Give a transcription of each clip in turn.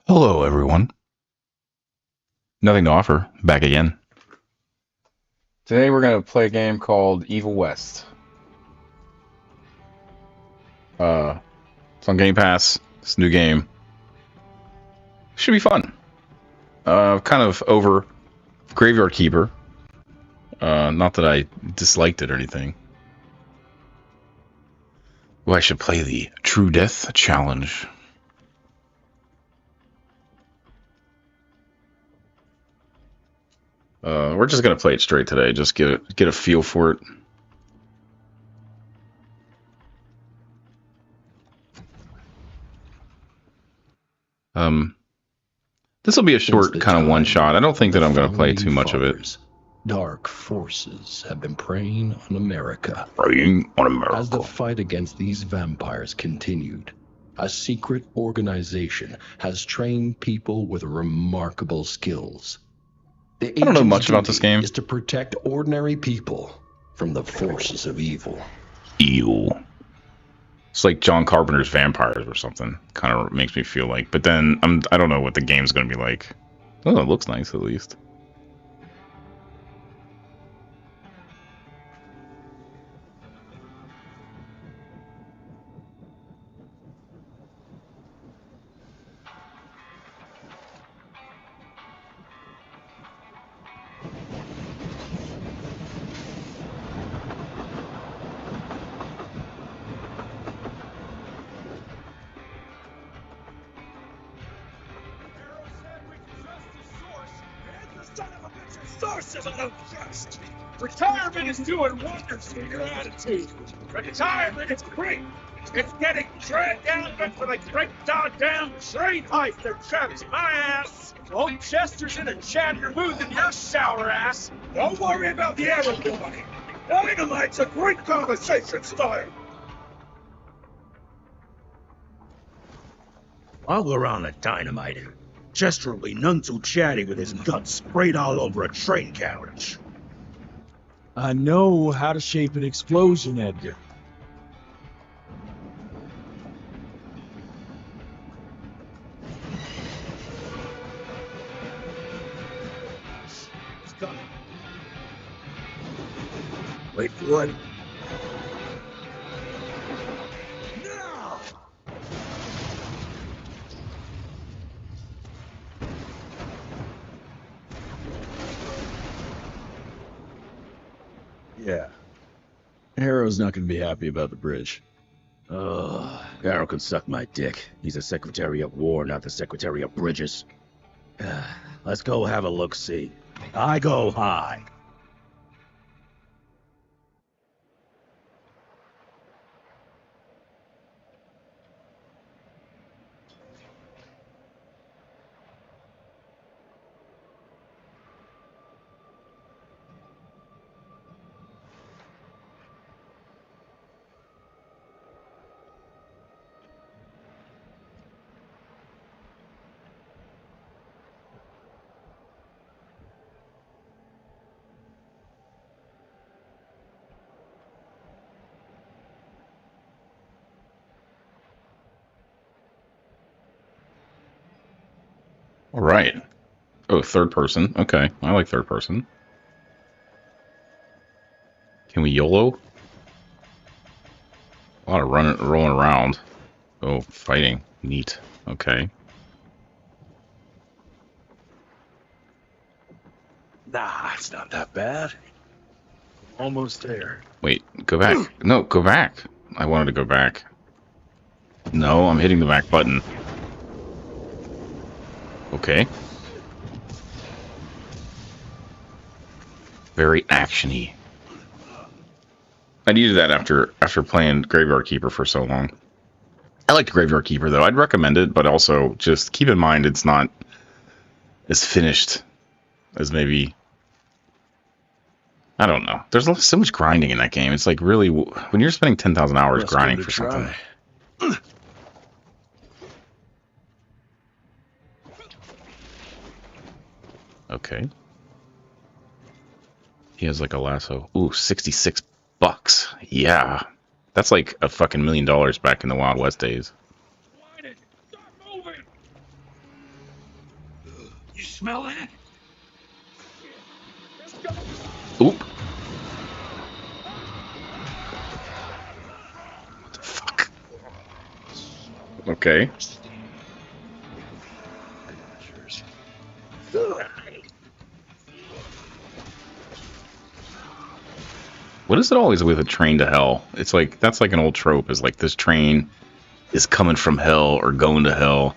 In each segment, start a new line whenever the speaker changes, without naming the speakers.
Hello, everyone. Nothing to offer. Back again. Today we're going to play a game called Evil West. It's on Game Pass. It's a new game. Should be fun. Kind of over Graveyard Keeper. Not that I disliked it or anything. Well, I should play the True Death Challenge. We're just gonna play it straight today. Just get a feel for it. This will be a short kind of one shot. I don't think that I'm gonna play too much of it.
Dark forces have been preying on America.
Preying on America.
As the fight against these vampires continued, a secret organization has trained people with remarkable skills.
I don't know much about this game.
Is to protect ordinary people from the forces of evil.
Evil. It's like John Carpenter's Vampires or something. Kind of makes me feel like. But then I don't know what the game's going to be like. Oh, it looks nice at least.
Sources I don't trust. Retirement is doing wonders for your attitude. Retirement is great. It's getting dragged down for the great goddamn train height that traps my ass. Old Chester's in a chattier mood than your sour ass. Don't worry about the other boy. Dynamite's a great conversation starter.
I'll go around a dynamite. Chester will be none too chatty with his guts sprayed all over a train carriage.
I know how to shape an explosion, Edgar.
It's coming. Wait for it. Now!
Yeah. Harrow's not going to be happy about the bridge.
Arrow can suck my dick. He's the Secretary of War, not the Secretary of Bridges. Let's go have a look-see. I go high.
All right. Oh, third person. Okay, I like third person. Can we YOLO? A lot of rolling around. Oh, fighting. Neat. Okay.
Nah, it's not that bad. Almost there.
Wait, go back. No, go back. I wanted to go back. No, I'm hitting the back button. Okay. Very actiony. I needed that after playing Graveyard Keeper for so long. I liked Graveyard Keeper though. I'd recommend it, but also just keep in mind it's not as finished as maybe. I don't know. There's so much grinding in that game. It's like really when you're spending 10,000 hours grinding for something. Okay. He has like a lasso. Ooh, $66. Yeah. That's like a fucking $1 million back in the Wild West days.
You smell that?
Oop. What the fuck? Okay. What is it always with a train to hell? It's like, that's like an old trope, is like this train is coming from hell or going to hell.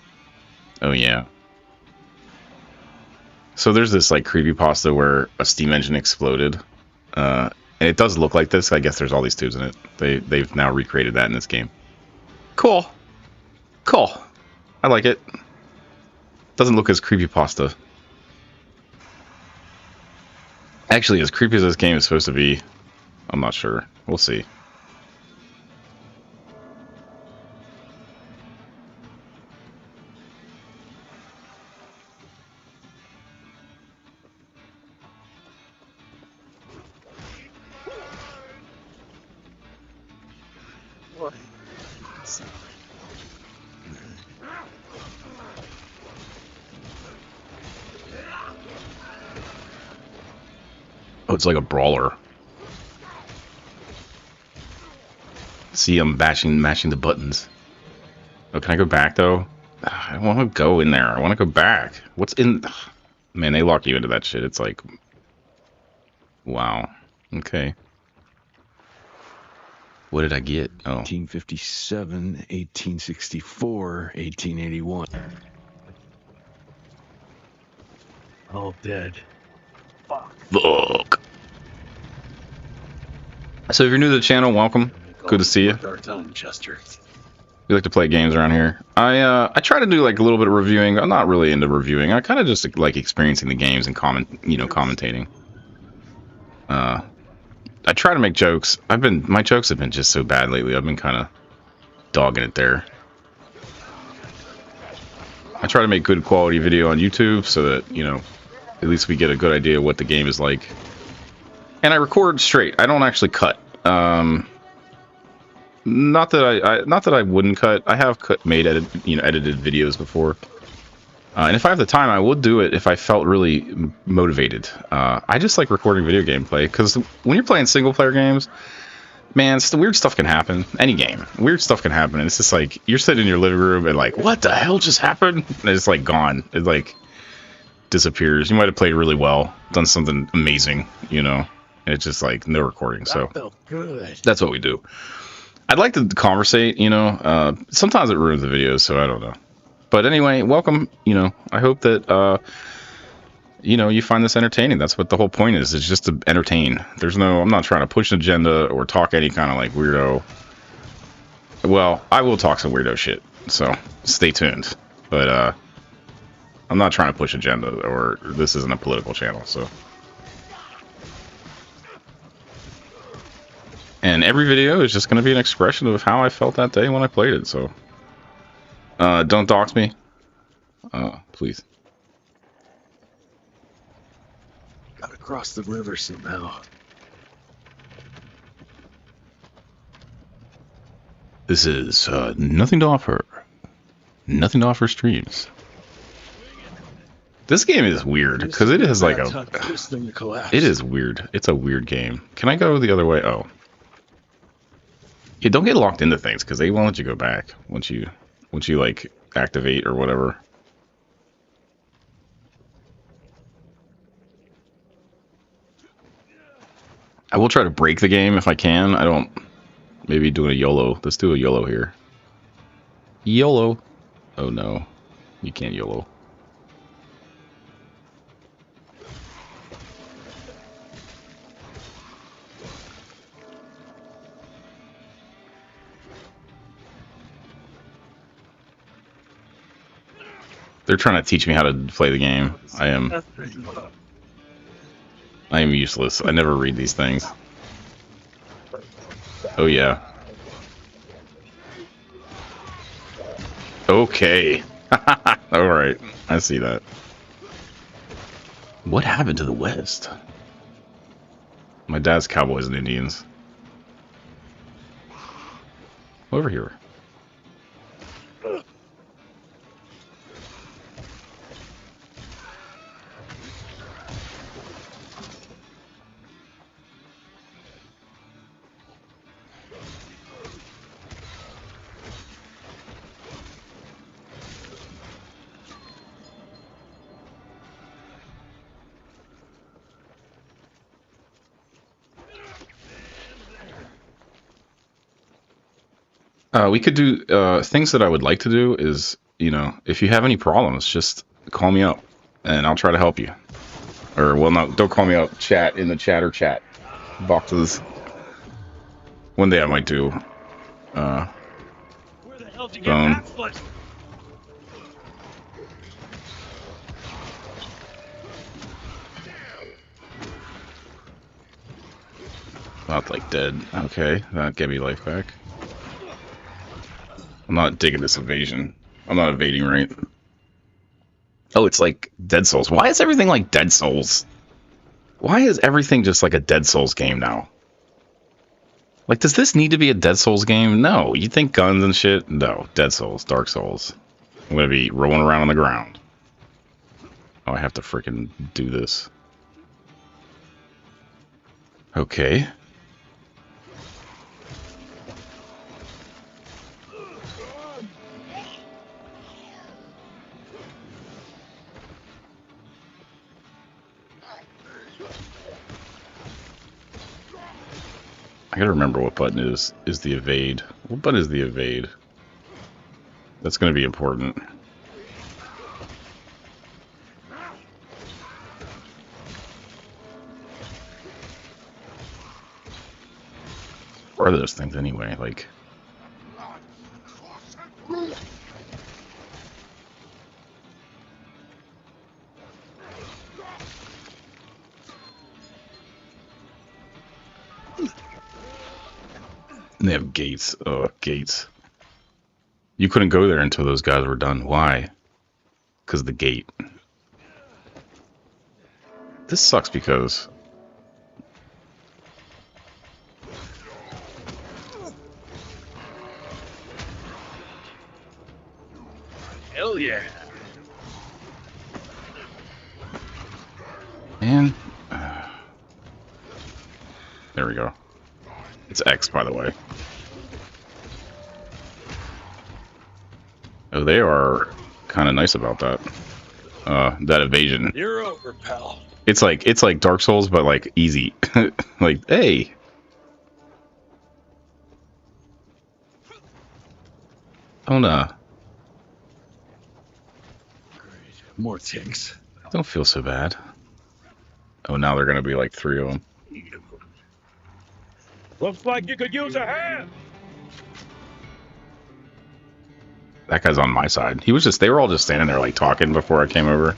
Oh yeah. So there's this like creepypasta where a steam engine exploded. And it does look like this. I guess there's all these tubes in it. They've now recreated that in this game. Cool. Cool. I like it. Doesn't look as creepypasta. Actually, as creepy as this game is supposed to be, I'm not sure. We'll see. Oh, it's like a brawler. See, I'm mashing the buttons. Oh, can I go back, though? I don't want to go in there. I want to go back. What's in... Man, they lock you into that shit. It's like... Wow. Okay. What did I get? Oh.
1857, 1864, 1881. All dead.
Fuck. So if you're new to the channel, welcome. Good to see you.
Our time, Chester.
We like to play games around here. I try to do like a little bit of reviewing. I'm not really into reviewing. I kind of just like experiencing the games and commentating. I try to make jokes. My jokes have been just so bad lately. I've been kind of dogging it there. I try to make good quality video on YouTube so that, you know, at least we get a good idea of what the game is like. And I record straight. I don't actually cut. Not that I wouldn't cut. I have edited videos before. And if I have the time, I would do it if I felt really motivated. I just like recording video gameplay because when you're playing single player games, man, weird stuff can happen. Any game, weird stuff can happen, and it's just like you're sitting in your living room and like, what the hell just happened? And it's like gone. It like disappears. You might have played really well, done something amazing, you know. And it's just like no recording. So
That felt good.
that's what we do. I'd like to conversate, you know. Sometimes it ruins the videos, so I don't know. But anyway, welcome. You know, I hope that you know, you find this entertaining. That's what the whole point is. It's just to entertain. I'm not trying to push an agenda or talk any kind of like weirdo. Well, I will talk some weirdo shit, so stay tuned. But I'm not trying to push agenda, or this isn't a political channel, so. And every video is just going to be an expression of how I felt that day when I played it, so. Don't dox me. Please.
Gotta cross the river somehow.
This is nothing to offer. Nothing to offer streams. This game is weird because it is like
This thing to collapse.
It is weird. It's a weird game. Can I go the other way? Oh. Yeah, don't get locked into things because they won't let you go back once you like activate or whatever. I will try to break the game if I can. I don't. Maybe doing a YOLO. Let's do a YOLO here. YOLO. Oh no, you can't YOLO. They're trying to teach me how to play the game. I am useless. I never read these things. Oh yeah. Okay. Alright. I see that. What happened to the West? My dad's Cowboys and Indians. Over here. We could do things that I would like to do is, you know, if you have any problems, just call me up and I'll try to help you. Or, well, no, don't call me up. Chat in the chatter chat boxes. One day I might do.
Where the hell did you get
Phone.
that foot?
Not like dead. Okay, that gave me life back. I'm not digging this evasion. I'm not evading right. Oh, it's like Dead Souls. Why is everything like Dead Souls? Why is everything just like a Dead Souls game now? Like, does this need to be a Dead Souls game? No. You think guns and shit? No. Dead Souls, Dark Souls. I'm gonna be rolling around on the ground. Oh, I have to freaking do this. Okay. I gotta remember what button is the evade. What button is the evade? That's gonna be important. What are those things anyway? Like, and they have gates. Oh, gates. You couldn't go there until those guys were done. Why? Because the gate. This sucks because...
Hell yeah.
Man. There we go. It's X, by the way. Oh, they are kind of nice about that. That evasion.
You're over, pal.
It's like Dark Souls, but like easy. Like, hey. Oh no.
More ticks.
Don't feel so bad. Oh, now they're gonna be like 3 of them.
Looks like you could use a hand.
That guy's on my side. He was just, they were all just standing there like talking before I came over.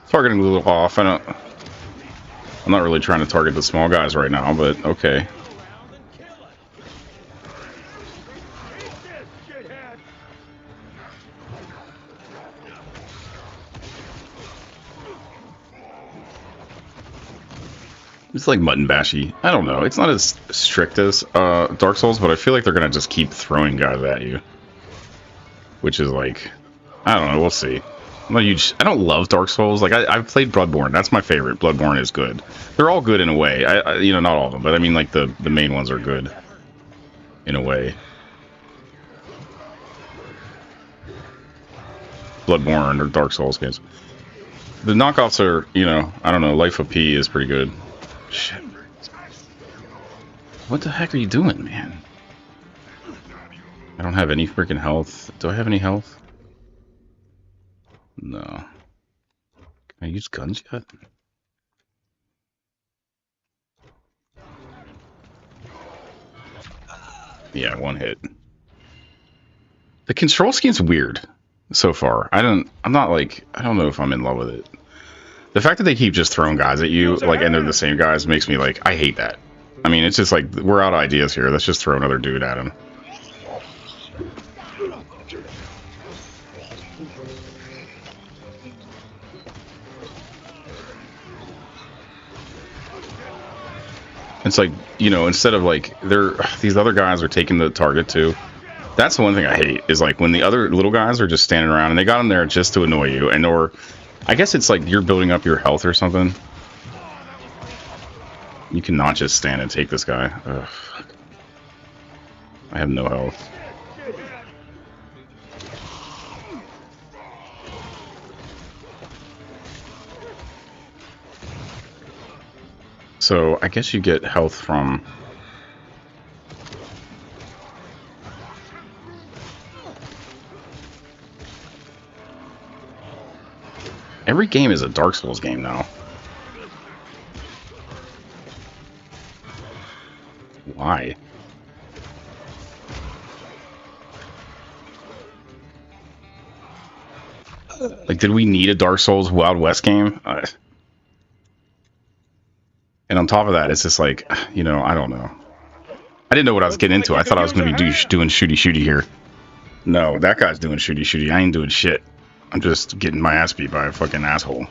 Targeting a little off. I'm not really trying to target the small guys right now, but okay. It's like mutton bashy. I don't know. It's not as strict as Dark Souls, but I feel like they're gonna just keep throwing guys at you, which is like, I don't know. We'll see. I'm not huge. I don't love Dark Souls. Like I've played Bloodborne. That's my favorite. Bloodborne is good. They're all good in a way. You know, not all of them, but I mean, like the main ones are good in a way. Bloodborne or Dark Souls games. The knockoffs are, you know, I don't know. Life of P is pretty good. Shit. What the heck are you doing, man? I don't have any freaking health. Do I have any health? No. Can I use guns yet? Yeah, one hit. The control scheme's weird so far. I don't know if I'm in love with it. The fact that they keep just throwing guys at you, like, and they're the same guys, makes me like, I hate that. I mean, it's just like, we're out of ideas here. Let's just throw another dude at him. It's like, you know, instead of like, these other guys are taking the target too. That's the one thing I hate, is like when the other little guys are just standing around and they got them there just to annoy you, or I guess it's like you're building up your health or something. You cannot just stand and take this guy. Ugh. I have no health. So I guess you get health from... Every game is a Dark Souls game now. Why? Like, did we need a Dark Souls Wild West game? And on top of that, it's just like, you know, I don't know. I didn't know what I was getting into. I thought I was going to be doing shooty here. No, that guy's doing shooty. I ain't doing shit. I'm just getting my ass beat by a fucking asshole.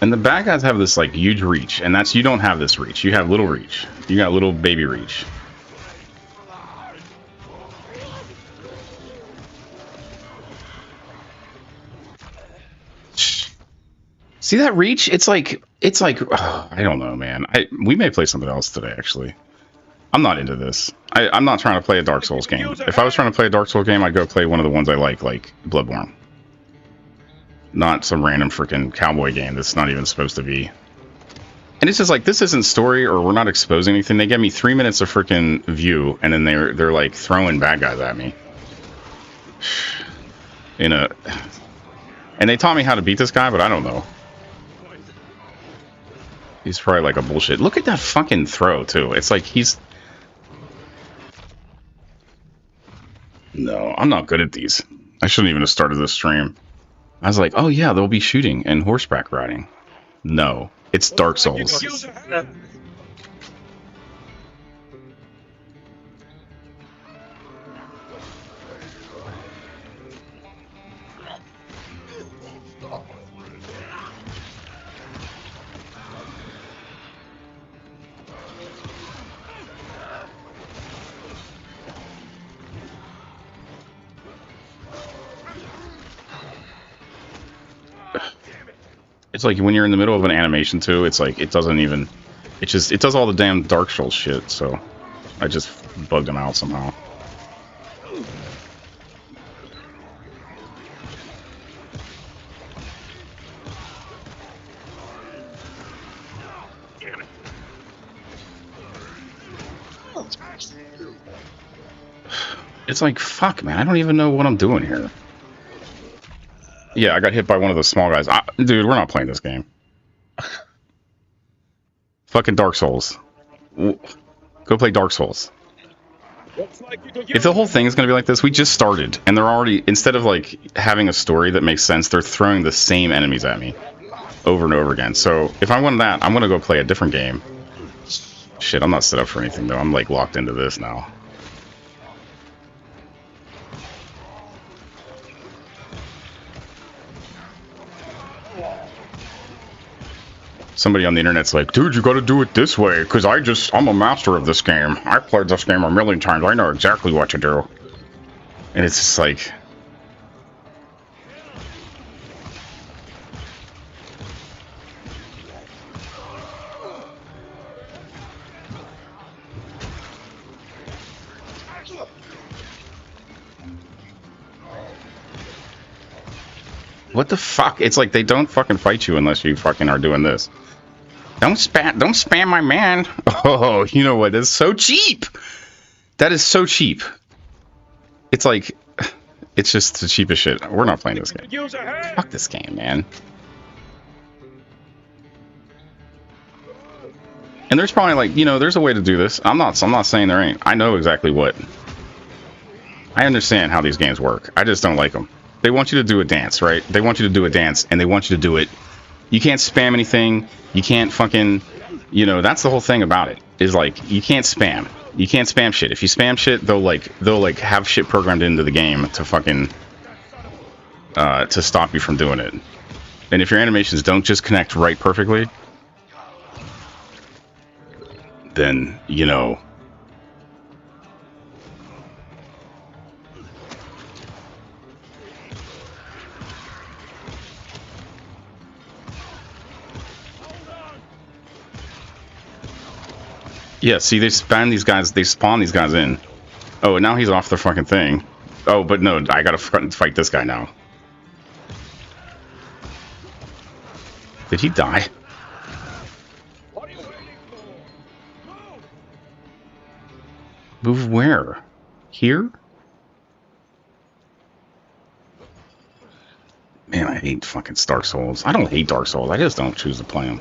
And the bad guys have this like huge reach, and that's, you don't have this reach. You have little reach. You got little baby reach. See that reach? It's like oh, I don't know, man. We may play something else today, actually. I'm not into this. I'm not trying to play a Dark Souls game. If I was trying to play a Dark Souls game, I'd go play one of the ones I like Bloodborne. Not some random freaking cowboy game that's not even supposed to be. And it's just like, this isn't story, or we're not exposing anything. They give me 3 minutes of freaking view, and then they're like throwing bad guys at me. And they taught me how to beat this guy, but I don't know. He's probably like a bullshit. Look at that fucking throw too. It's like he's... No, I'm not good at these. I shouldn't even have started this stream. I was like, oh yeah, there'll be shooting and horseback riding. No, it's Dark Souls. It's like when you're in the middle of an animation too, it's like it doesn't even, it does all the damn Dark Souls shit, so I just bugged him out somehow. It's like, fuck, man, I don't even know what I'm doing here. Yeah, I got hit by one of those small guys. Dude, we're not playing this game. Fucking Dark Souls. Go play Dark Souls. If the whole thing is going to be like this, we just started. And they're already, instead of like having a story that makes sense, they're throwing the same enemies at me over and over again. So if I want that, I'm going to go play a different game. Shit, I'm not set up for anything though. I'm like locked into this now. Somebody on the internet's like, dude, you gotta do it this way, because I'm a master of this game. I played this game a million times. I know exactly what to do. And it's just like... What the fuck? It's like they don't fucking fight you unless you fucking are doing this. Don't spam my man. Oh, you know what? That's so cheap. That is so cheap. It's like, it's just the cheapest shit. We're not playing this game. Fuck this game, man. And there's probably like, you know, there's a way to do this. I'm not saying there ain't. I know exactly what. I understand how these games work. I just don't like them. They want you to do a dance, right? They want you to do a dance, and they want you to do it. You can't spam anything. You can't fucking, you know, that's the whole thing about it. Is like you can't spam. You can't spam shit. If you spam shit, they'll like have shit programmed into the game to fucking to stop you from doing it. And if your animations don't just connect right perfectly, then you know. Yeah, see, they spawn these guys in. Oh, and now he's off the fucking thing. Oh, but no, I gotta fight this guy now. Did he die?
What are you waiting for?
Move where? Here? Man, I hate fucking Dark Souls. I don't hate Dark Souls. I just don't choose to play them.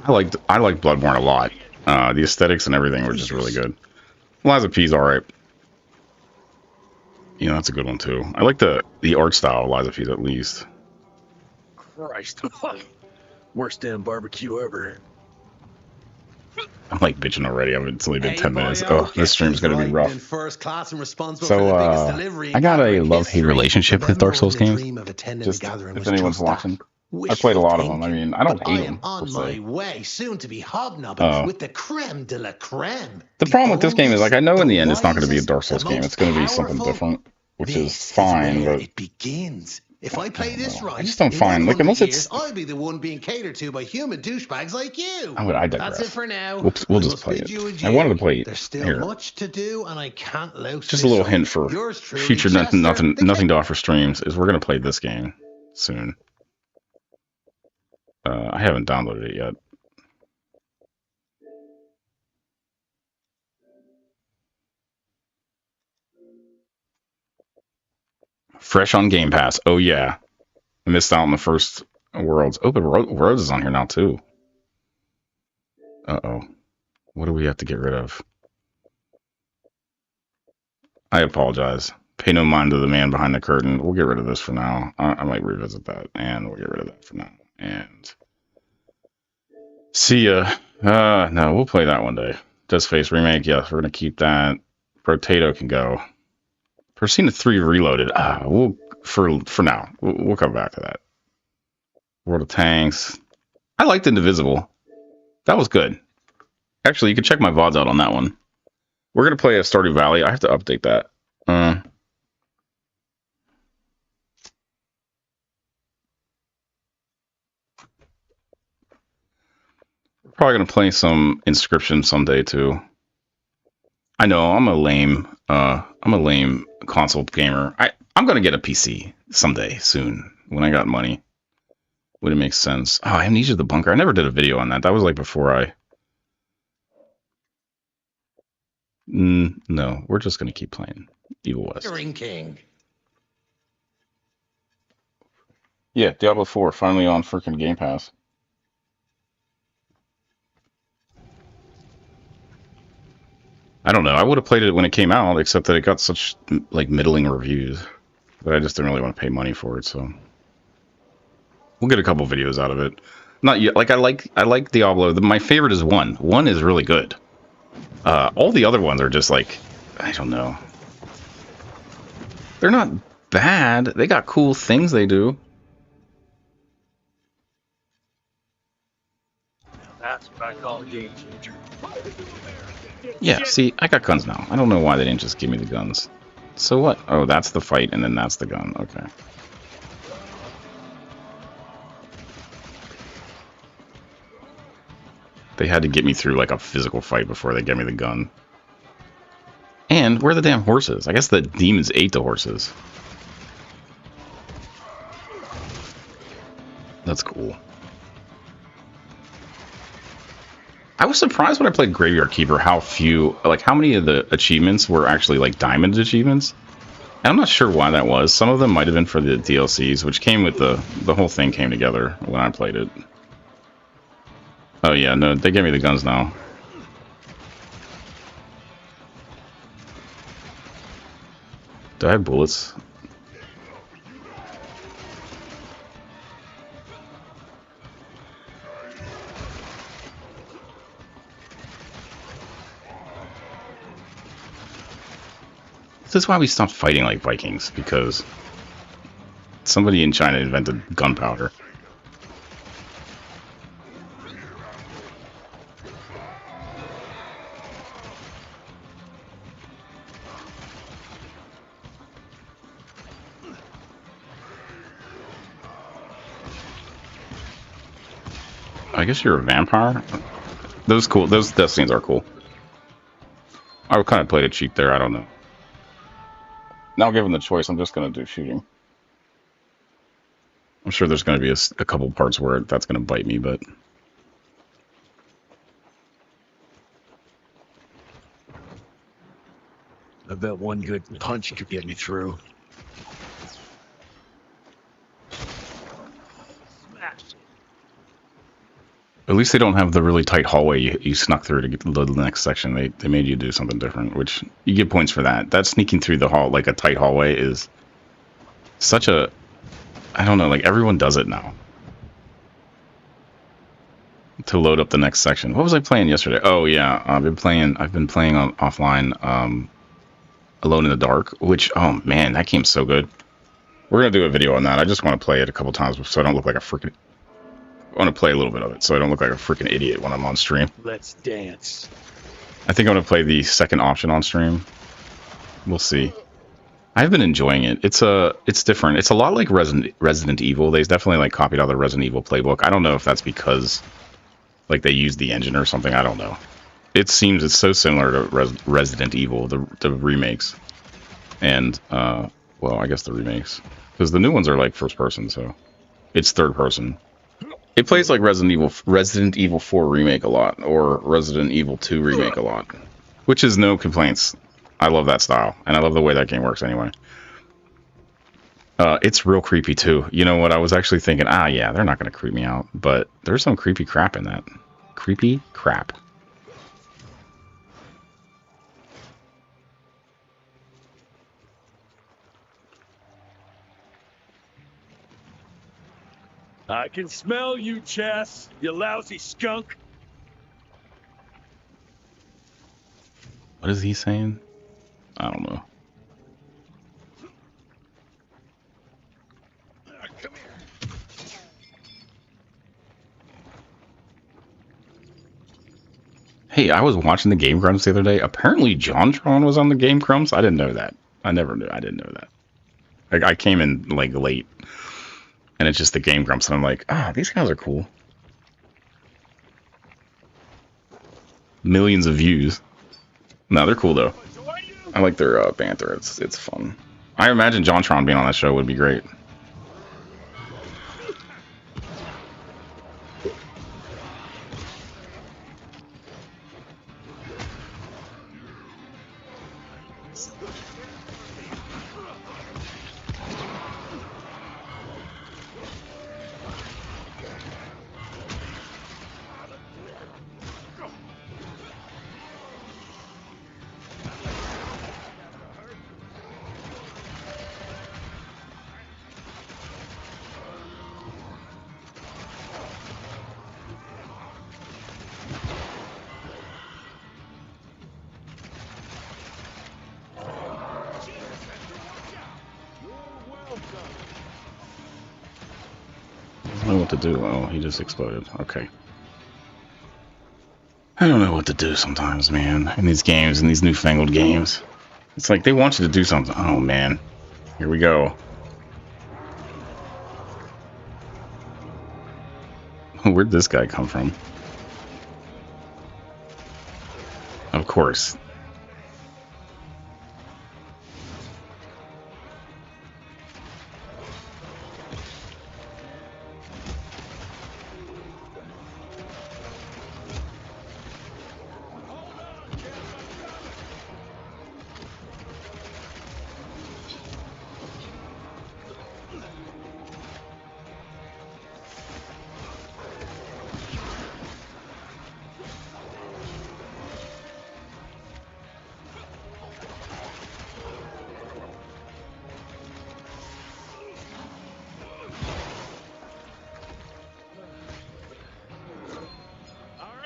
I like Bloodborne a lot. The aesthetics and everything were just really good. Lies of P's alright. You know, that's a good one too. I like the art style of Lies of P's at least.
Christ. Worst damn barbecue ever.
I'm like bitching already. It's only been 10 minutes. Oh, this stream's gonna be rough. So, I got a love-hate relationship with Dark Souls games. Just if anyone's watching. I played a lot of them. I mean, I don't hate them.
On my way, soon to be hobnobbing with the creme de la creme.
The problem with this game is, like, I know in the end it's not going to be a Dark Souls game. It's going to be something different, which is fine. But
it begins. If I play this right,
I just don't find, like, unless it's.
I'll be the one being catered to by human douchebags like you.
I digress.
That's it for now.
We'll just play it. I wanted to play it.
There's still
here.
much to do, and I can't lose.
Just a little hint for future nothing to offer streams is we're going to play this game soon. I haven't downloaded it yet. Fresh on Game Pass. Oh yeah, I missed out on the first Worlds. Open Roads is on here now too. Uh-oh. What do we have to get rid of? I apologize. Pay no mind to the man behind the curtain. We'll get rid of this for now. I might revisit that, and we'll get rid of that for now. And see ya. No, we'll play that one day. Dead Space remake. Yes, we're gonna keep that. Potato can go. Persona 3 Reloaded. We'll for now. We'll come back to that. World of Tanks. I liked Indivisible. That was good. Actually, you can check my VODs out on that one. We're gonna play a Stardew Valley. I have to update that. Probably gonna play some Inscription someday too. I know I'm a lame console gamer. I'm gonna get a PC someday soon when I got money. When it makes sense. Oh, Amnesia the Bunker. I never did a video on that. That was like before I. No, we're just gonna keep playing Evil West.
King.
Yeah, Diablo 4 finally on freaking Game Pass. I don't know. I would have played it when it came out, except that it got such like middling reviews that I just didn't really want to pay money for it. So we'll get a couple videos out of it. Not yet. Like I like Diablo. My favorite is 1. 1 is really good. All the other ones are just like, I don't know. They're not bad. They got cool things they do.
That's what I call a game changer.
Yeah, see, I got guns now. I don't know why they didn't just give me the guns. So what? Oh, that's the fight, and then that's the gun. Okay. They had to get me through, like, a physical fight before they get me the gun. And where are the damn horses? I guess the demons ate the horses. That's cool. I was surprised when I played Graveyard Keeper how few, like how many of the achievements were actually like diamond achievements. And I'm not sure why that was. Some of them might have been for the DLCs, which came with the whole thing came together when I played it. Oh yeah, no, they gave me the guns now. Do I have bullets? This is why we stopped fighting like Vikings, because somebody in China invented gunpowder. I guess you're a vampire? Those cool. Those death scenes are cool. I would kind of played it cheap there. I don't know. Now, given the choice, I'm just going to do shooting. I'm sure there's going to be a couple parts where that's going to bite me, but...
I bet one good punch could get me through.
At least they don't have the really tight hallway you snuck through to get to the next section. They made you do something different, which you get points for that. That sneaking through the hall, like a tight hallway, is such a... I don't know, like everyone does it now. To load up the next section. What was I playing yesterday? Oh yeah, I've been playing on offline Alone in the Dark, which, oh man, that game's so good. We're gonna do a video on that. I just want to play it a couple times so I don't look like a freaking... I want to play a little bit of it so I don't look like a freaking idiot when I'm on stream.
Let's dance.
I think I'm going to play the second option on stream. We'll see. I've been enjoying it. It's different. It's a lot like Resident Evil. They definitely like copied out the Resident Evil playbook. I don't know if that's because like they used the engine or something. I don't know. It seems it's so similar to Resident Evil, the remakes. And well, I guess the remakes, because the new ones are like first person, so it's third person. It plays like Resident Evil 4 Remake a lot, or Resident Evil 2 Remake a lot, which is no complaints. I love that style, and I love the way that game works anyway. It's real creepy too. You know what? I was actually thinking, yeah, they're not going to creep me out, but there's some creepy crap in that. Creepy crap.
I can smell you, Chess, you lousy skunk.
What is he saying? I don't know.
Come here.
Hey, I was watching the Game Grumps the other day. Apparently, JonTron was on the Game Grumps. I didn't know that. I never knew. I didn't know that. I came in like late. And it's just the Game Grumps, and I'm like, these guys are cool. Millions of views. No, they're cool though. I like their banter. It's fun. I imagine JonTron being on that show would be great. I don't know what to do. Oh, he just exploded. Okay. I don't know what to do sometimes, man. In these games, in these newfangled games. It's like they want you to do something. Oh, man. Here we go. Where'd this guy come from? Of course.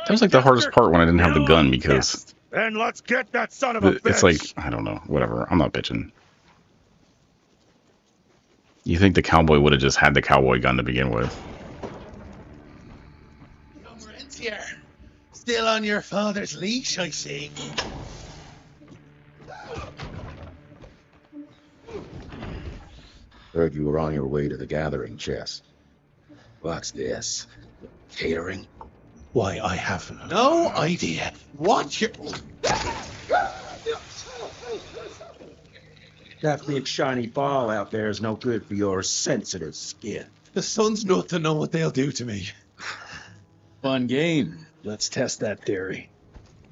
That was like the hardest part when I didn't have the gun, because
Then let's get that son of a bitch.
It's like, I don't know, whatever. I'm not bitching. You think the cowboy would have just had the cowboy gun to begin with?
Young Rentier, still on your father's leash, I see.
Heard you were on your way to the gathering, Chess. What's this? Catering?
Why, I have no idea what you're...
That big shiny ball out there is no good for your sensitive skin.
The sun's not to know what they'll do to me.
Fun game. Let's test that theory.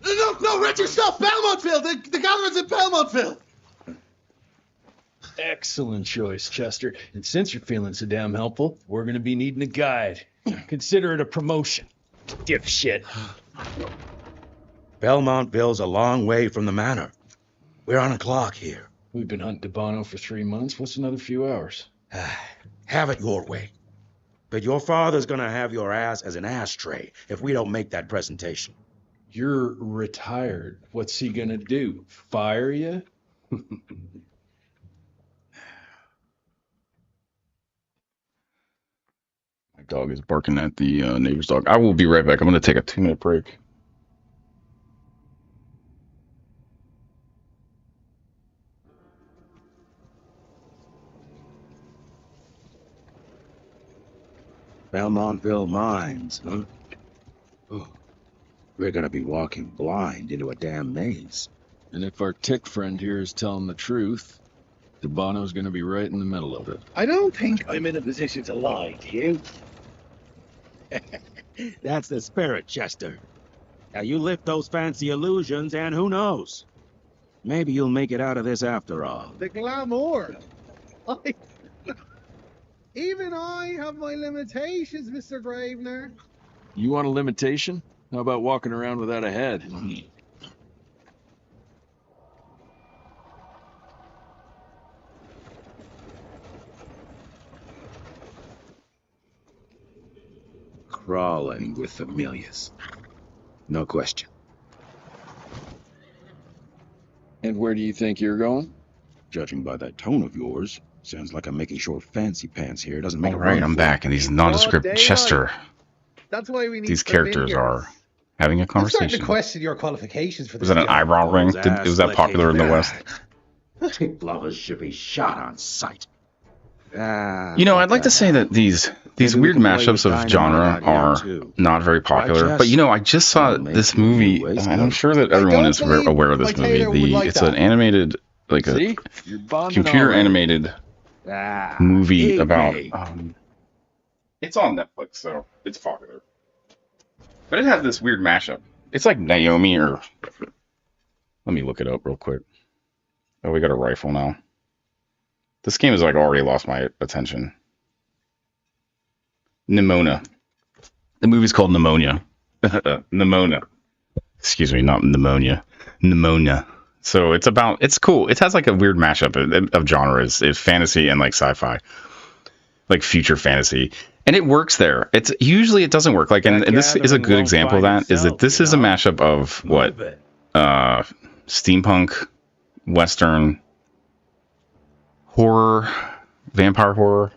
No, Richard, stop! Belmontville! The gathering's in Belmontville!
Excellent choice, Chester. And since you're feeling so damn helpful, we're gonna be needing a guide. Consider it a promotion. Dipshit.
Belmontville's a long way from the manor. We're on a clock here.
We've been hunting Debano for 3 months. What's another few hours?
Have it your way. But your father's gonna have your ass as an ashtray if we don't make that presentation.
You're retired. What's he gonna do? Fire you?
My dog is barking at the neighbor's dog. I will be right back. I'm going to take a 2-minute break.
Belmontville Mines, huh? Oh, we're gonna be walking blind into a damn maze.
And if our tick friend here is telling the truth, Debano's gonna be right in the middle of it.
I don't think I'm in a position to lie to you.
That's the spirit, Chester. Now you lift those fancy illusions, and who knows? Maybe you'll make it out of this after all.
The glamour. Even I have my limitations, Mr. Gravener.
You want a limitation? How about walking around without a head?
Crawling with familiars. No question.
And where do you think you're going?
Judging by that tone of yours, sounds like I'm making short fancy pants here. Doesn't make
All
a
right,
run
I'm
for
back,
it.
and these nondescript
daylight.
Chester.
That's why we need
These characters are having a
I'm starting
conversation.
to question your qualifications for this.
Was that an
job.
eyebrow ring?
Those
Was that
ass
popular in the
licking
West?
Tick lovers should be shot on sight.
You know, I'd like to say that these
Maybe we
weird
can play
mashups
with
of
dynamite
genre
out here,
are
too.
not very popular.
Right,
But you know, I
Jess?
just saw
That'll make
this
you
movie,
waste
and I'm
it.
sure that
I
everyone
don't
is
believe
aware of
my
this
tailor would
movie.
like
It's
that.
an animated, like a
See? You're bonding
computer
already.
animated movie
big
about.
day.
It's on Netflix, so it's popular. But it has this weird mashup. It's like Naomi or. Let me look it up real quick. Oh, we got a rifle now. This game has like already lost my attention. Nimona. The movie's called Pneumonia. Nimona. Excuse me, not pneumonia. Nimona. So it's about, it's cool. It has like a weird mashup of genres. It's fantasy and like sci-fi. Like future fantasy. And it works there. It's usually it doesn't work. Like, and this is a good example of that, is that this is a mashup of what? Steampunk, Western, horror, vampire horror.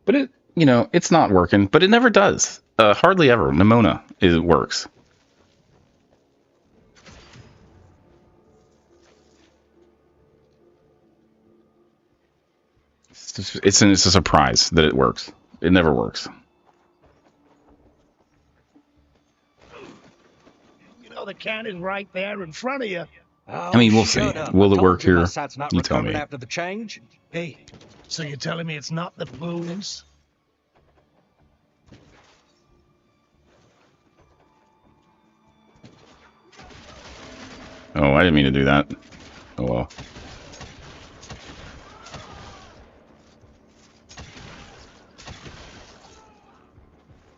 But it, you know, it's not working, but it never does. Hardly ever. Nimona, it works. It's a surprise that it works. It never works.
You know the cannon's right there in front of you.
I mean, we'll see. Will it work here? You tell me.
After the change.
Hey, so you're telling me it's not the booze?
Oh, I didn't mean to do that. Oh well.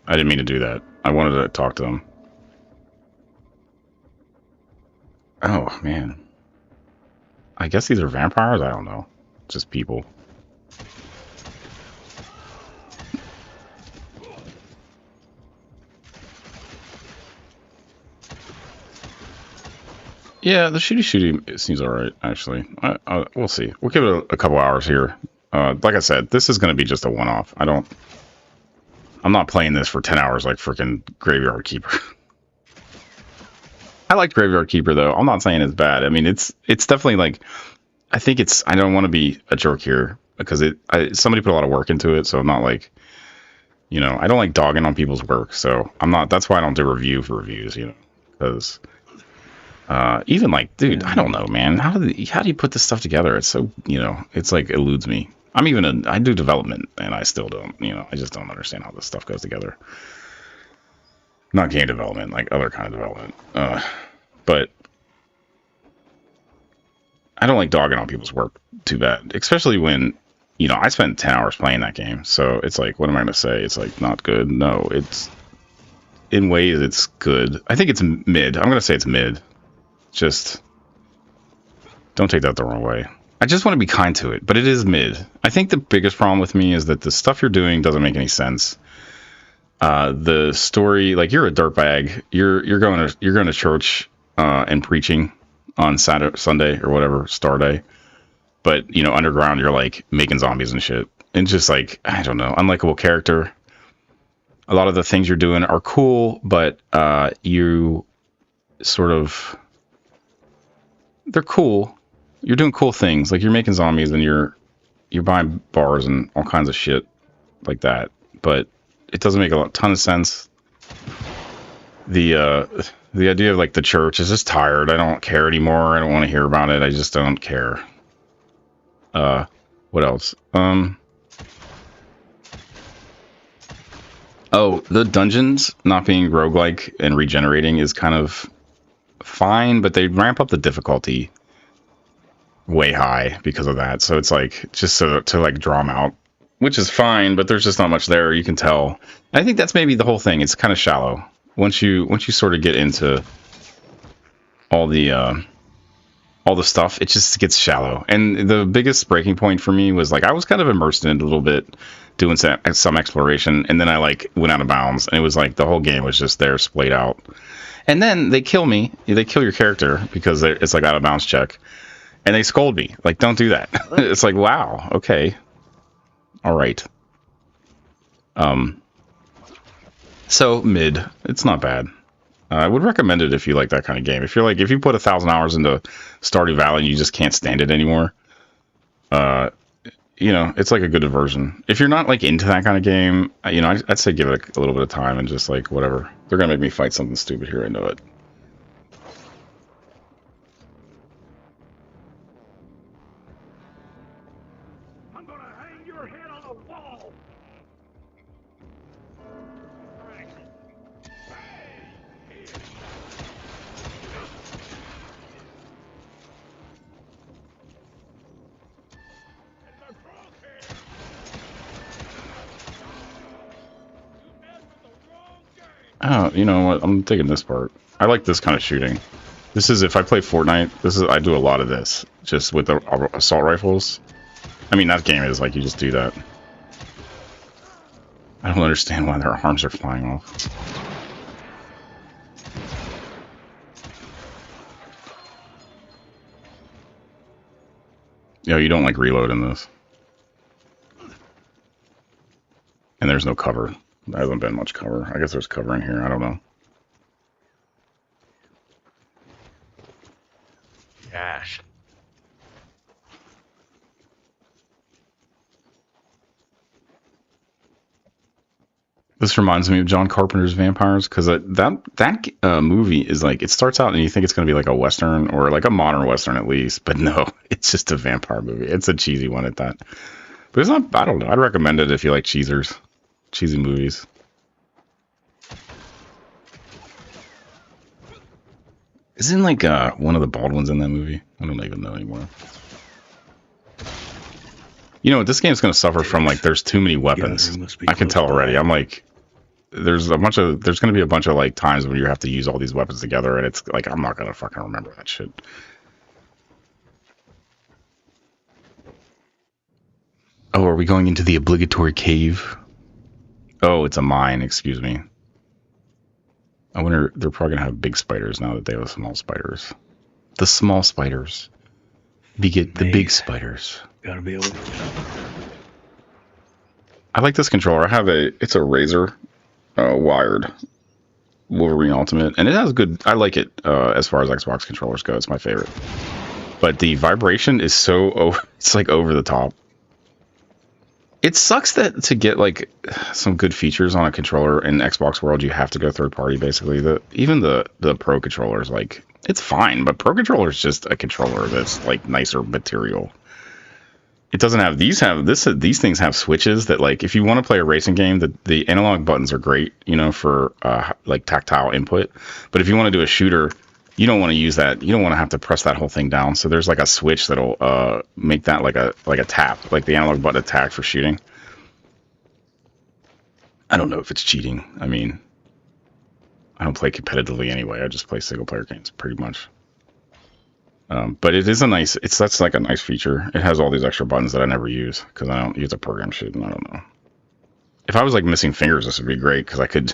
I didn't mean to do that. I wanted to talk to them. Oh, man. I guess these are vampires? I don't know. Just people. Yeah, the shooty seems alright, actually. We'll see. We'll give it a couple hours here. Like I said, this is going to be just a one-off. I'm not playing this for 10 hours like freaking Graveyard Keeper. I liked Graveyard Keeper, though. I'm not saying it's bad. I mean, it's definitely like... I think it's... I don't want to be a jerk here, because somebody put a lot of work into it, so I'm not like... You know, I don't like dogging on people's work, so I'm not... That's why I don't do review for reviews, you know, because... even like, dude, I don't know, man. How do you put this stuff together? It's so, you know, it's like eludes me. I do development, and I still don't, you know, I just don't understand how this stuff goes together. Not game development, like other kind of development. But I don't like dogging on people's work too bad, especially when, you know, I spent 10 hours playing that game. So it's like, what am I going to say? It's like not good. No, in ways it's good. I think it's mid. I'm going to say it's mid. Just don't take that the wrong way. I just want to be kind to it, but it is mid. I think the biggest problem with me is that the stuff you're doing doesn't make any sense. The story, like, you're a dirtbag. You're going to church and preaching on Sunday or whatever, Star Day. But, you know, underground you're like making zombies and shit. And just like, I don't know, unlikable character. A lot of the things you're doing are cool, but you sort of... They're cool. You're doing cool things. Like, you're making zombies and you're buying bars and all kinds of shit like that. But it doesn't make a ton of sense. The idea of, like, the church is just tired. I don't care anymore. I don't want to hear about it. I just don't care. What else? Oh, the dungeons not being roguelike and regenerating is kind of fine, but they ramp up the difficulty way high because of that. So it's like, just to like draw them out, which is fine, but there's just not much there. You can tell. I think that's maybe the whole thing. It's kind of shallow. Once you sort of get into all the stuff, it just gets shallow. And the biggest breaking point for me was, like, I was kind of immersed in it a little bit, doing some exploration, and then I, like, went out of bounds, and it was like the whole game was just there, splayed out. And then they kill me. They kill your character because it's like out of bounds check, and they scold me, like, don't do that. It's like, wow, okay, all right. So mid, it's not bad. I would recommend it if you like that kind of game. If you put 1,000 hours into Stardew Valley and you just can't stand it anymore, you know, it's like a good diversion. If you're not, like, into that kind of game, you know, I'd say give it a little bit of time and just, like, whatever. They're gonna make me fight something stupid here, I know it.
I'm gonna hang your head on the wall.
Oh, you know what? I'm taking this part. I like this kind of shooting. This is, if I play Fortnite, I do a lot of this, just with the assault rifles. I mean, that game is like, you just do that. I don't understand why their arms are flying off. Yo, you don't like reload in this. And there's no cover. There hasn't been much cover. I guess there's cover in here. I don't know.
Gosh.
This reminds me of John Carpenter's Vampires, because that movie is like, it starts out and you think it's going to be like a Western, or like a modern Western at least, but no, it's just a vampire movie. It's a cheesy one at that. But it's not, I don't know. I'd recommend it if you like cheesers. Cheesy movies. Isn't like one of the Baldwins in that movie? I don't even know anymore. You know, this game's gonna suffer from, like, there's too many weapons. I can tell already. I'm like, there's gonna be a bunch of, like, times when you have to use all these weapons together, and it's like, I'm not gonna fucking remember that shit. Oh, are we going into the obligatory cave? Oh, it's a mine, excuse me. I wonder, they're probably gonna have big spiders now that they have small spiders. The small spiders beget the big spiders.
Gotta be able to.
I like this controller. It's a Razer wired Wolverine Ultimate, and it has good. I like it as far as Xbox controllers go. It's my favorite. But the vibration is it's like over the top. It sucks that to get like some good features on a controller in Xbox world, you have to go third party. Basically, even the Pro controllers, like it's fine, but Pro controller is just a controller that's like nicer material. It doesn't have these things have switches that, like, if you want to play a racing game, the analog buttons are great, you know, for like tactile input. But if you want to do a shooter, you don't want to use that. You don't want to have to press that whole thing down. So there's like a switch that'll make that like a tap, like the analog button attack for shooting. I don't know if it's cheating. I mean, I don't play competitively anyway. I just play single player games pretty much. But it is that's like a nice feature. It has all these extra buttons that I never use because I don't use a program shit, and I don't know. If I was like missing fingers, this would be great because I could.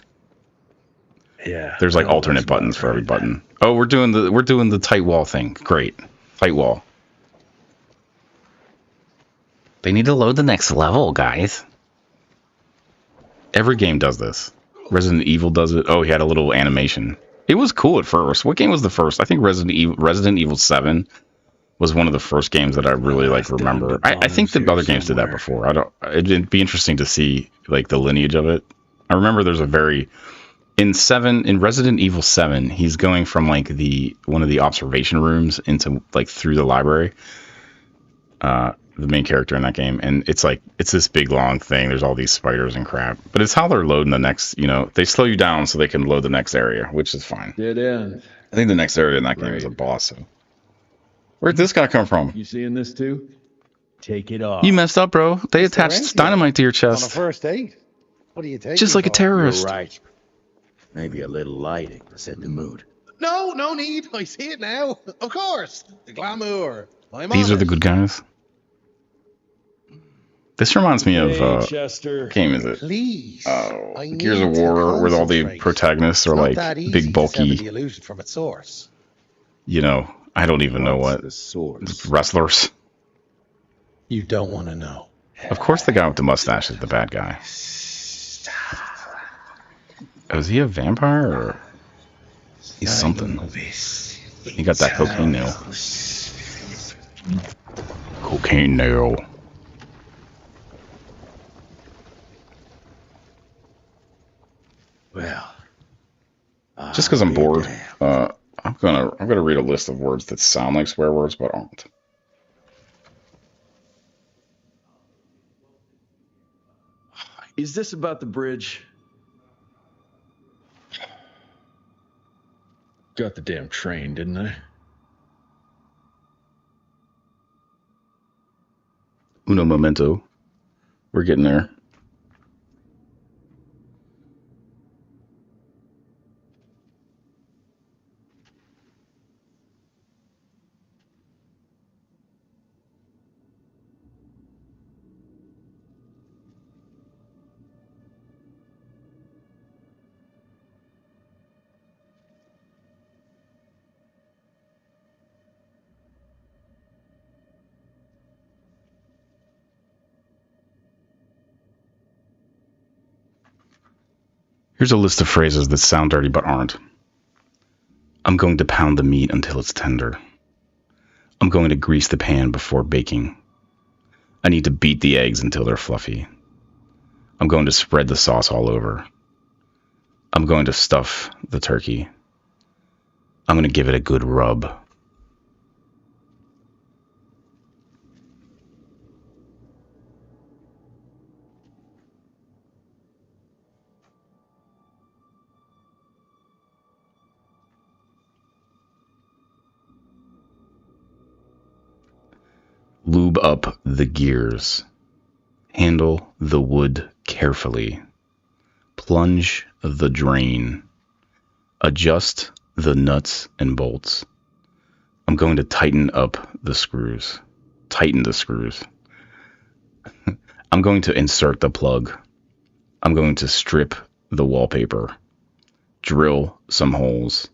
Yeah.
There's like alternate buttons for every button. Oh, we're doing the tight wall thing. Great, tight wall. They need to load the next level, guys. Every game does this. Resident Evil does it. Oh, he had a little animation. It was cool at first. What game was the first? I think Resident Evil 7 was one of the first games that I really like remember. I think the other games did that before. It'd be interesting to see like the lineage of it. I remember there's in Resident Evil 7, he's going from like one of the observation rooms into like through the library. The main character in that game, and it's this big long thing. There's all these spiders and crap, but it's how they're loading the next. You know, they slow you down so they can load the next area, which is fine.
Dead end.
I think the next area in that game is a boss. So. Where'd this guy come from?
You seeing this too? Take it off.
You messed up, bro. They attached dynamite to your
On a
chest,
first date? What are you taking?
just like a terrorist.
You're right. Maybe a little lighting to set the mood.
No need. I see it now. Of course. The glamour.
These are the good guys. This reminds me of
Chester.
what game is it?
Please.
Oh,
I
Gears of
need to
War, where all the
concentrate.
protagonists are
It's not
like
that easy
big,
to sever
bulky.
the illusion from its source.
You know, I don't even know what
The source.
wrestlers.
You don't want to know.
Of course, the guy with the mustache is the bad guy. Oh, is he a vampire or he's something? He got that cocaine nail. Cocaine nail.
Well,
Just because I'm bored, I'm gonna read a list of words that sound like swear words but aren't.
Is this about the bridge? Got the damn train, didn't I?
Uno momento. We're getting there. Here's a list of phrases that sound dirty but aren't. I'm going to pound the meat until it's tender. I'm going to grease the pan before baking. I need to beat the eggs until they're fluffy. I'm going to spread the sauce all over. I'm going to stuff the turkey. I'm going to give it a good rub. Lube up the gears. Handle the wood carefully. Plunge the drain. Adjust the nuts and bolts. I'm going to tighten up the screws. Tighten the screws. I'm going to insert the plug. I'm going to strip the wallpaper. Drill some holes.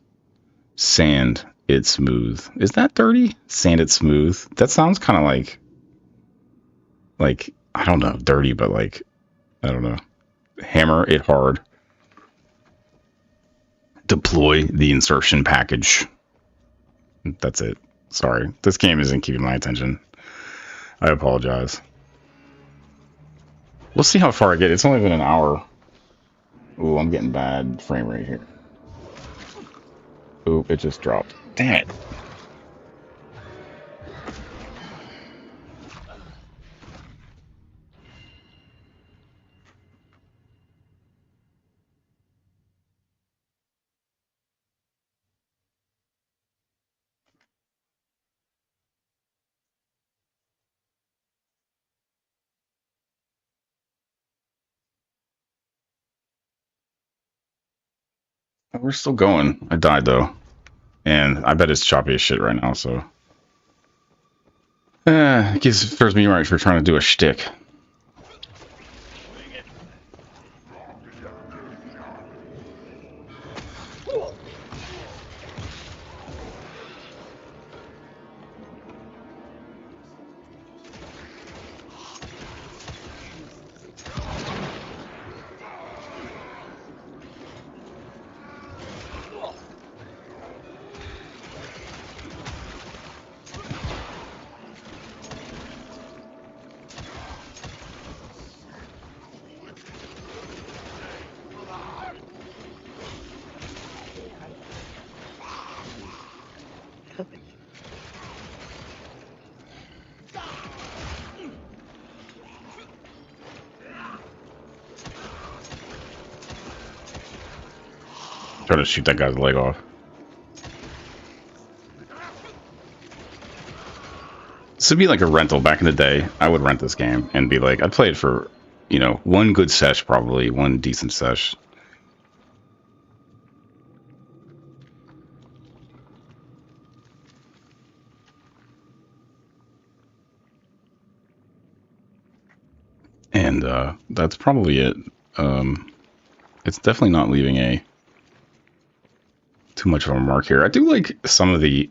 Sand it smooth. Is that dirty? Sand it smooth. That sounds kind of like, I don't know, dirty, but like, I don't know. Hammer it hard. Deploy the insertion package. That's it. Sorry. This game isn't keeping my attention. I apologize. We'll see how far I get. It's only been an hour. Ooh, I'm getting bad frame rate here. Ooh, it just dropped. Dang it. We're still going. I died though. And I bet it's choppy as shit right now, so. It serves me right for trying to do a shtick. Try to shoot that guy's leg off. This would be like a rental back in the day. I would rent this game and be like, I'd play it for, you know, one good sesh, probably one decent sesh. And that's probably it. It's definitely not leaving too much of a mark here. I do like some of the,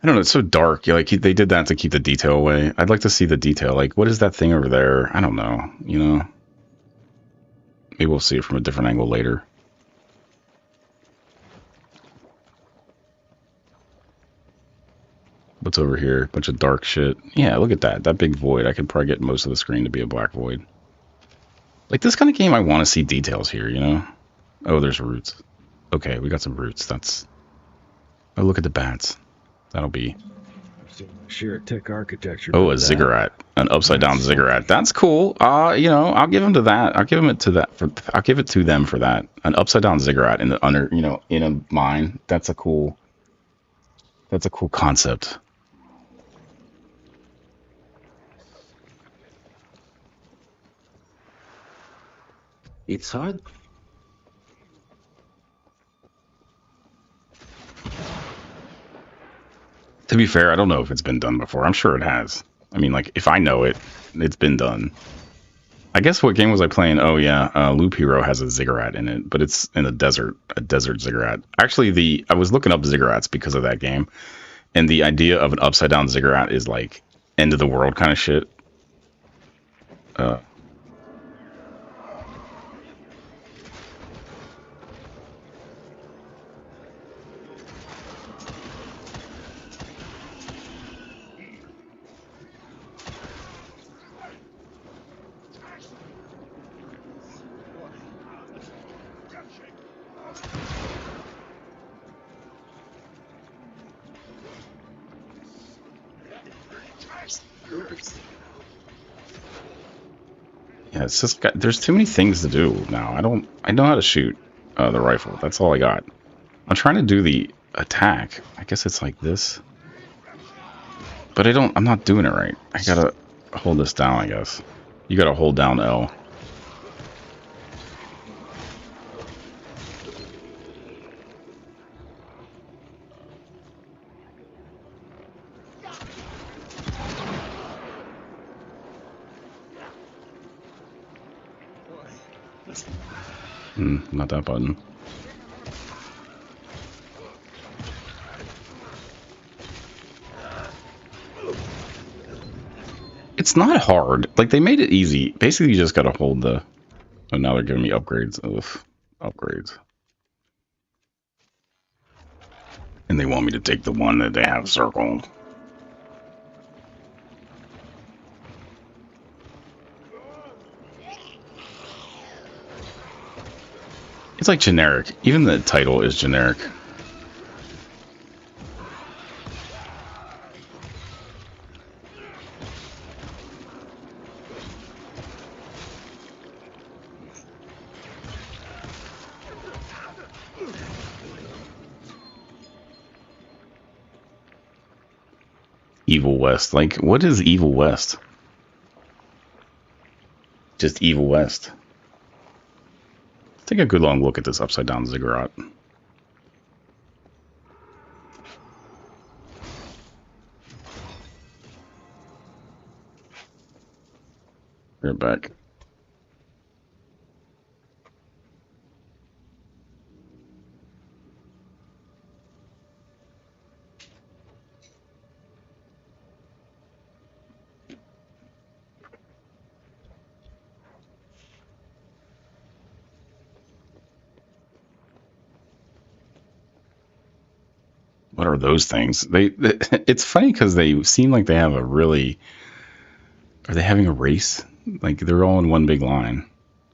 I don't know, it's so dark. Like they did that to keep the detail away. I'd like to see the detail. Like, what is that thing over there? I don't know. You know, maybe we'll see it from a different angle later. What's over here? Bunch of dark shit. Yeah, look at that. That big void. I could probably get most of the screen to be a black void. Like this kind of game, I want to see details here, you know? Oh, there's roots. Okay, we got some roots. That's... Oh, look at the bats. That'll be...
Sheer tech architecture.
Oh, a ziggurat. An upside down ziggurat. That's cool. You know, I'll give them to that. I'll give it to them for that. An upside down ziggurat in the under, you know, in a mine. That's a cool concept.
It's hard.
To be fair, I don't know if it's been done before. I'm sure it has. I mean, like, if I know it, it's been done. I guess what game was I playing? Oh, yeah, Loop Hero has a ziggurat in it, but it's in a desert ziggurat. Actually, I was looking up ziggurats because of that game, and the idea of an upside-down ziggurat is, like, end-of-the-world kind of shit. Yeah, it's just there's too many things to do now. I know how to shoot the rifle. That's all I got. I'm trying to do the attack. I guess it's like this. But I'm not doing it right. I gotta hold this down, I guess. You gotta hold down L. Not that button. It's not hard. Like, they made it easy. Basically, you just gotta hold the... Oh, now they're giving me upgrades. Ugh. Upgrades. And they want me to take the one that they have circled. It's like generic. Even the title is generic. Evil West. Like, what is Evil West? Just Evil West. Take a good long look at this upside down ziggurat. We're back. What are those things? It's funny because they seem like they have a really... Are they having a race? Like, they're all in one big line.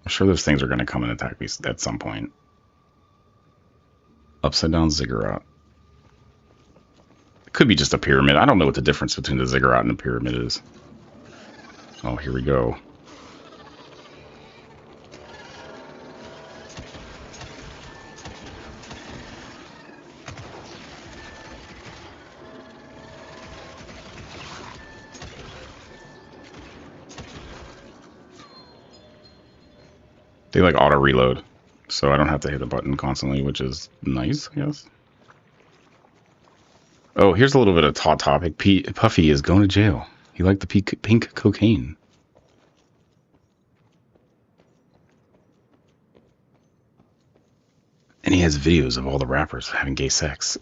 I'm sure those things are going to come and attack me at some point. Upside down ziggurat. It could be just a pyramid. I don't know what the difference between the ziggurat and the pyramid is. Oh, here we go. They like auto reload, so I don't have to hit a button constantly, which is nice, I guess. Oh, here's a little bit of hot topic. Puffy is going to jail. He liked the pink cocaine. And he has videos of all the rappers having gay sex.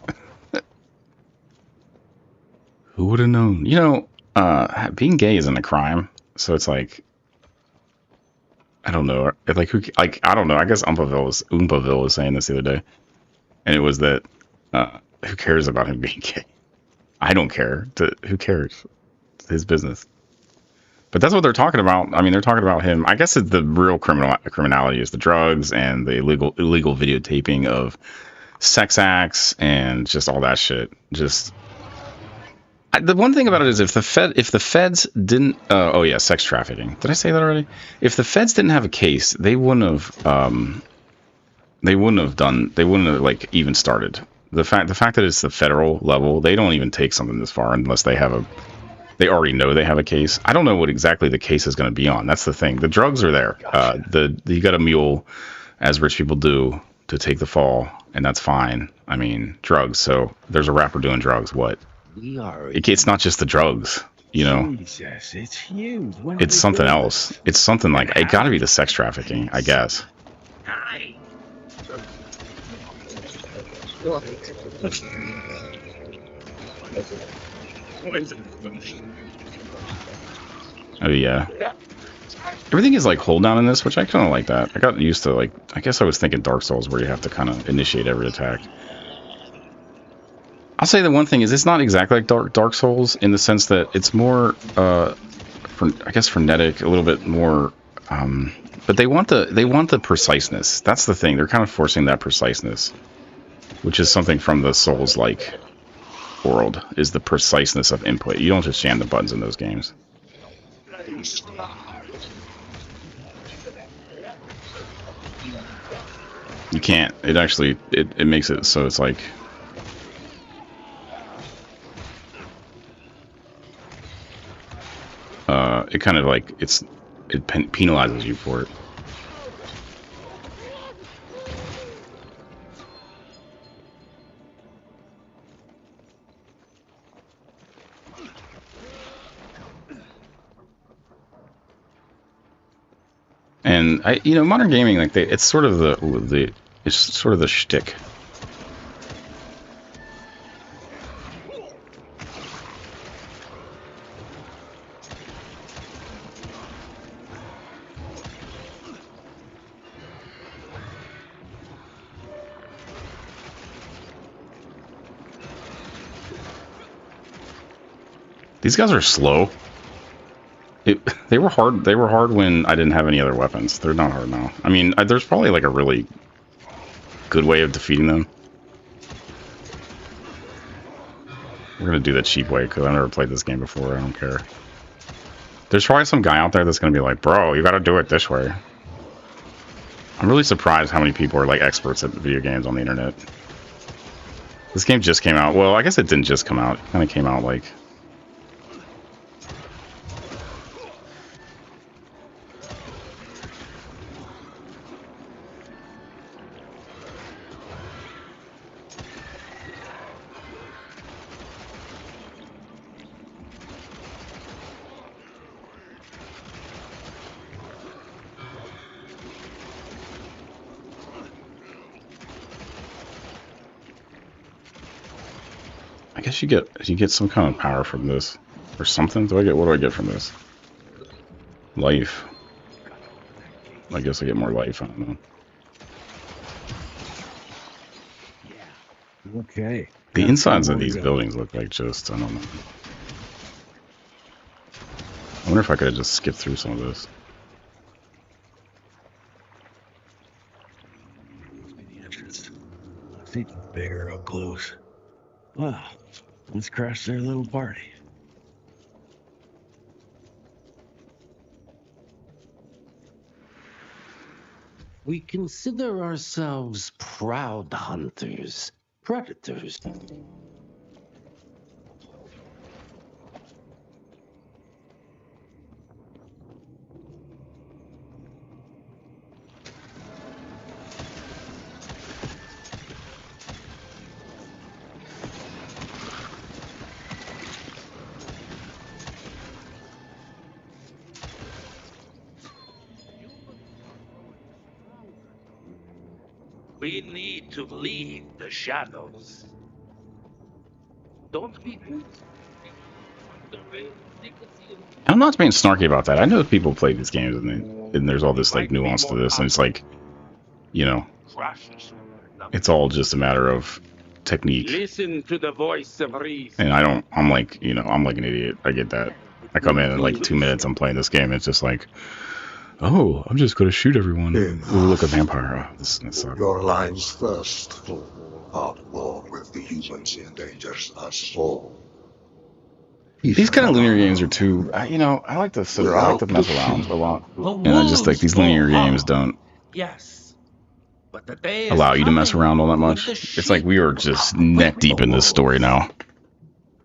Who would have known? You know, being gay isn't a crime, so it's like, I don't know. Like, I don't know. I guess Oompaville was saying this the other day, and it was that who cares about him being gay? I don't care. Who cares? It's his business. But that's what they're talking about. I mean, they're talking about him. I guess the real criminality is the drugs and the illegal videotaping of sex acts and just all that shit. Just the one thing about it is if the feds didn't sex trafficking. Did I say that already? If the feds didn't have a case, they wouldn't have like even started. The fact that it's the federal level, they don't even take something this far unless they already know they have a case. I don't know what exactly the case is going to be on. That's the thing. The drugs are there. Gotcha. You got a mule, as rich people do, to take the fall, and that's fine. I mean, drugs. So there's a rapper doing drugs. What? It's not just the drugs, you know.
Jesus, it's huge.
It's something else. It's something like it got to be the sex trafficking, I guess. Oh yeah. Everything is like hold down in this, which I kind of like that. I got used to like. I guess I was thinking Dark Souls where you have to kind of initiate every attack. I'll say the one thing is it's not exactly like Dark Souls in the sense that it's more, frenetic, a little bit more, but they want the preciseness. That's the thing. They're kind of forcing that preciseness, which is something from the Souls-like world, is the preciseness of input. You don't just jam the buttons in those games. You can't. It actually, it makes it so it's like... it kind of like it penalizes you for it. And modern gaming, like it's sort of the shtick. These guys are slow. They were hard. They were hard when I didn't have any other weapons. They're not hard now. I mean, there's probably like a really good way of defeating them. We're gonna do the cheap way because I've never played this game before. I don't care. There's probably some guy out there that's gonna be like, bro, you gotta do it this way. I'm really surprised how many people are like experts at video games on the internet. This game just came out. Well, I guess it didn't just come out. It kind of came out like... I guess you get some kind of power from this or something. What do I get from this? Life. I guess I get more life. I don't know.
Okay.
The insides of these buildings look like just, I don't know. I wonder if I could have just skipped through some of this.
It's even bigger up close. Wow. Let's crash their little party.
We consider ourselves proud hunters, predators. We need to lead the shadows. Don't be.
I'm not being snarky about that. I know people play these games and there's all this like nuance to this, and it's like, you know, it's all just a matter of technique.
Listen to the voice of reason.
And I'm like, you know, I'm like an idiot. I get that. I come in like 2 minutes, I'm playing this game. It's just like, oh, I'm just gonna shoot everyone. Ooh, look, a vampire. Oh, this sucks.
Your lines first. Hard war with the humans endangers us all.
These kind of linear games are too, you know, I like to mess around a lot. And I just like these linear games don't
But the day
allow you to mess around all that much. It's like we are just neck deep in this story now.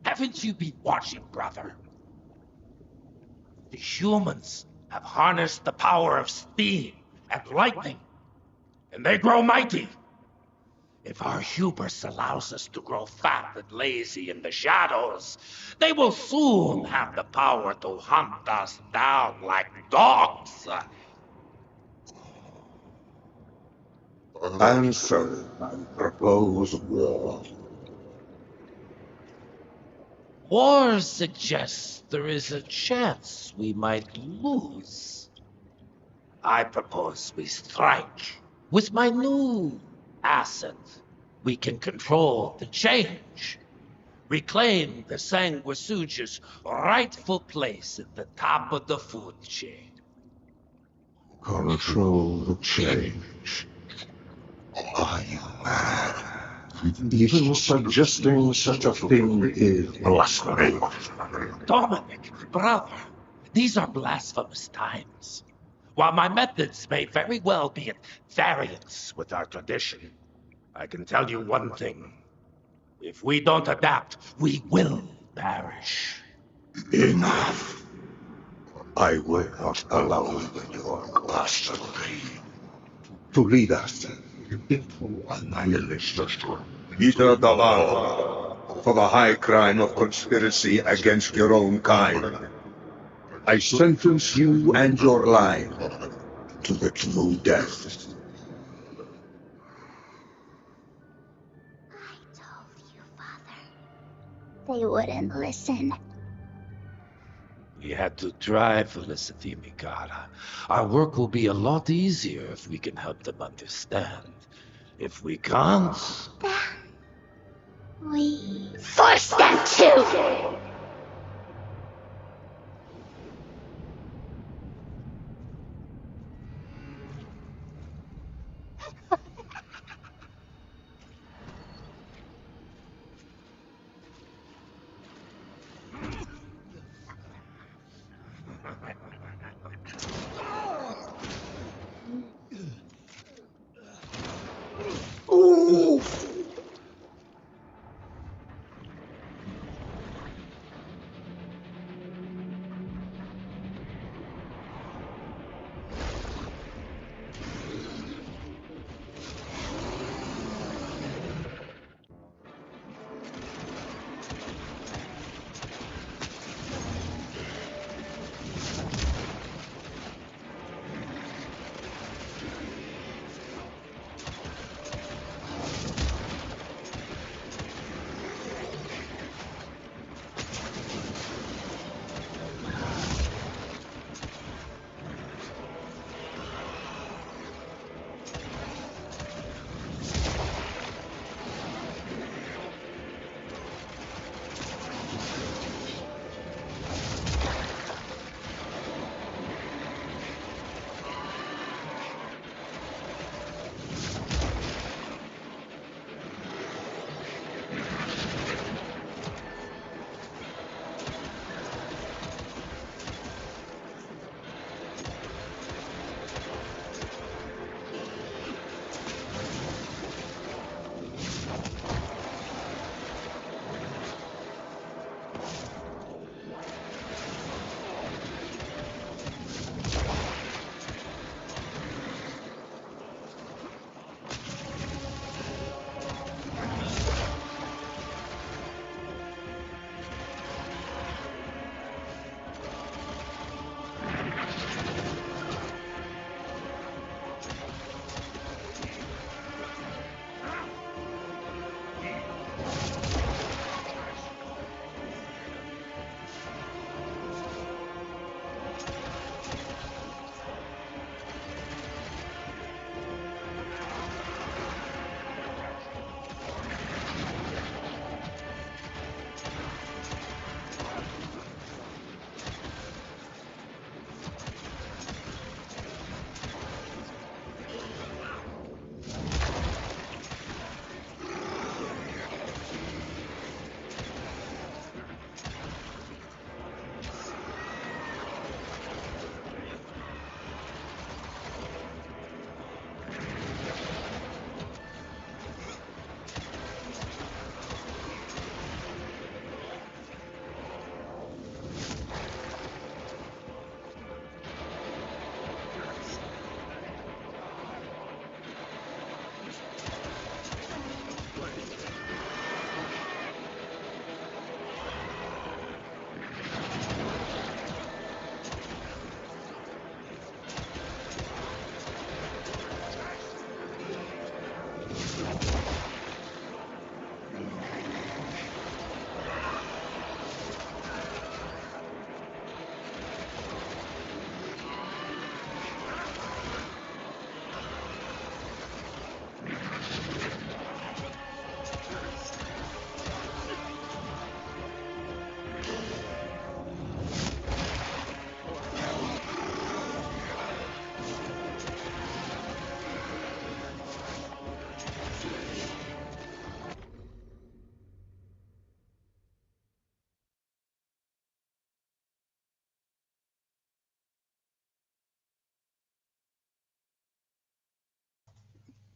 Haven't you been watching, brother? The humans have harnessed the power of steam and lightning, and they grow mighty. If our hubris allows us to grow fat and lazy in the shadows, they will soon have the power to hunt us down like dogs.
And so, I propose war.
War suggests there is a chance we might lose. I propose we strike. With my new asset, we can control the change. Reclaim the Sanguisuja's rightful place at the top of the food chain.
Control the change. Are you mad? Even suggesting such a thing is blasphemy.
Dominic, brother, these are blasphemous times. While my methods may very well be at variance with our tradition, I can tell you one thing. If we don't adapt, we will perish.
Enough. I will not allow your bastardry to lead us into annihilation. Peter Dalar, for the high crime of conspiracy against your own kind, I sentence you and your line to the true death.
I told you, Father. They wouldn't listen.
We had to try, Felicity Mikata. Our work will be a lot easier if we can help them understand. If we can't...
Then we force them to!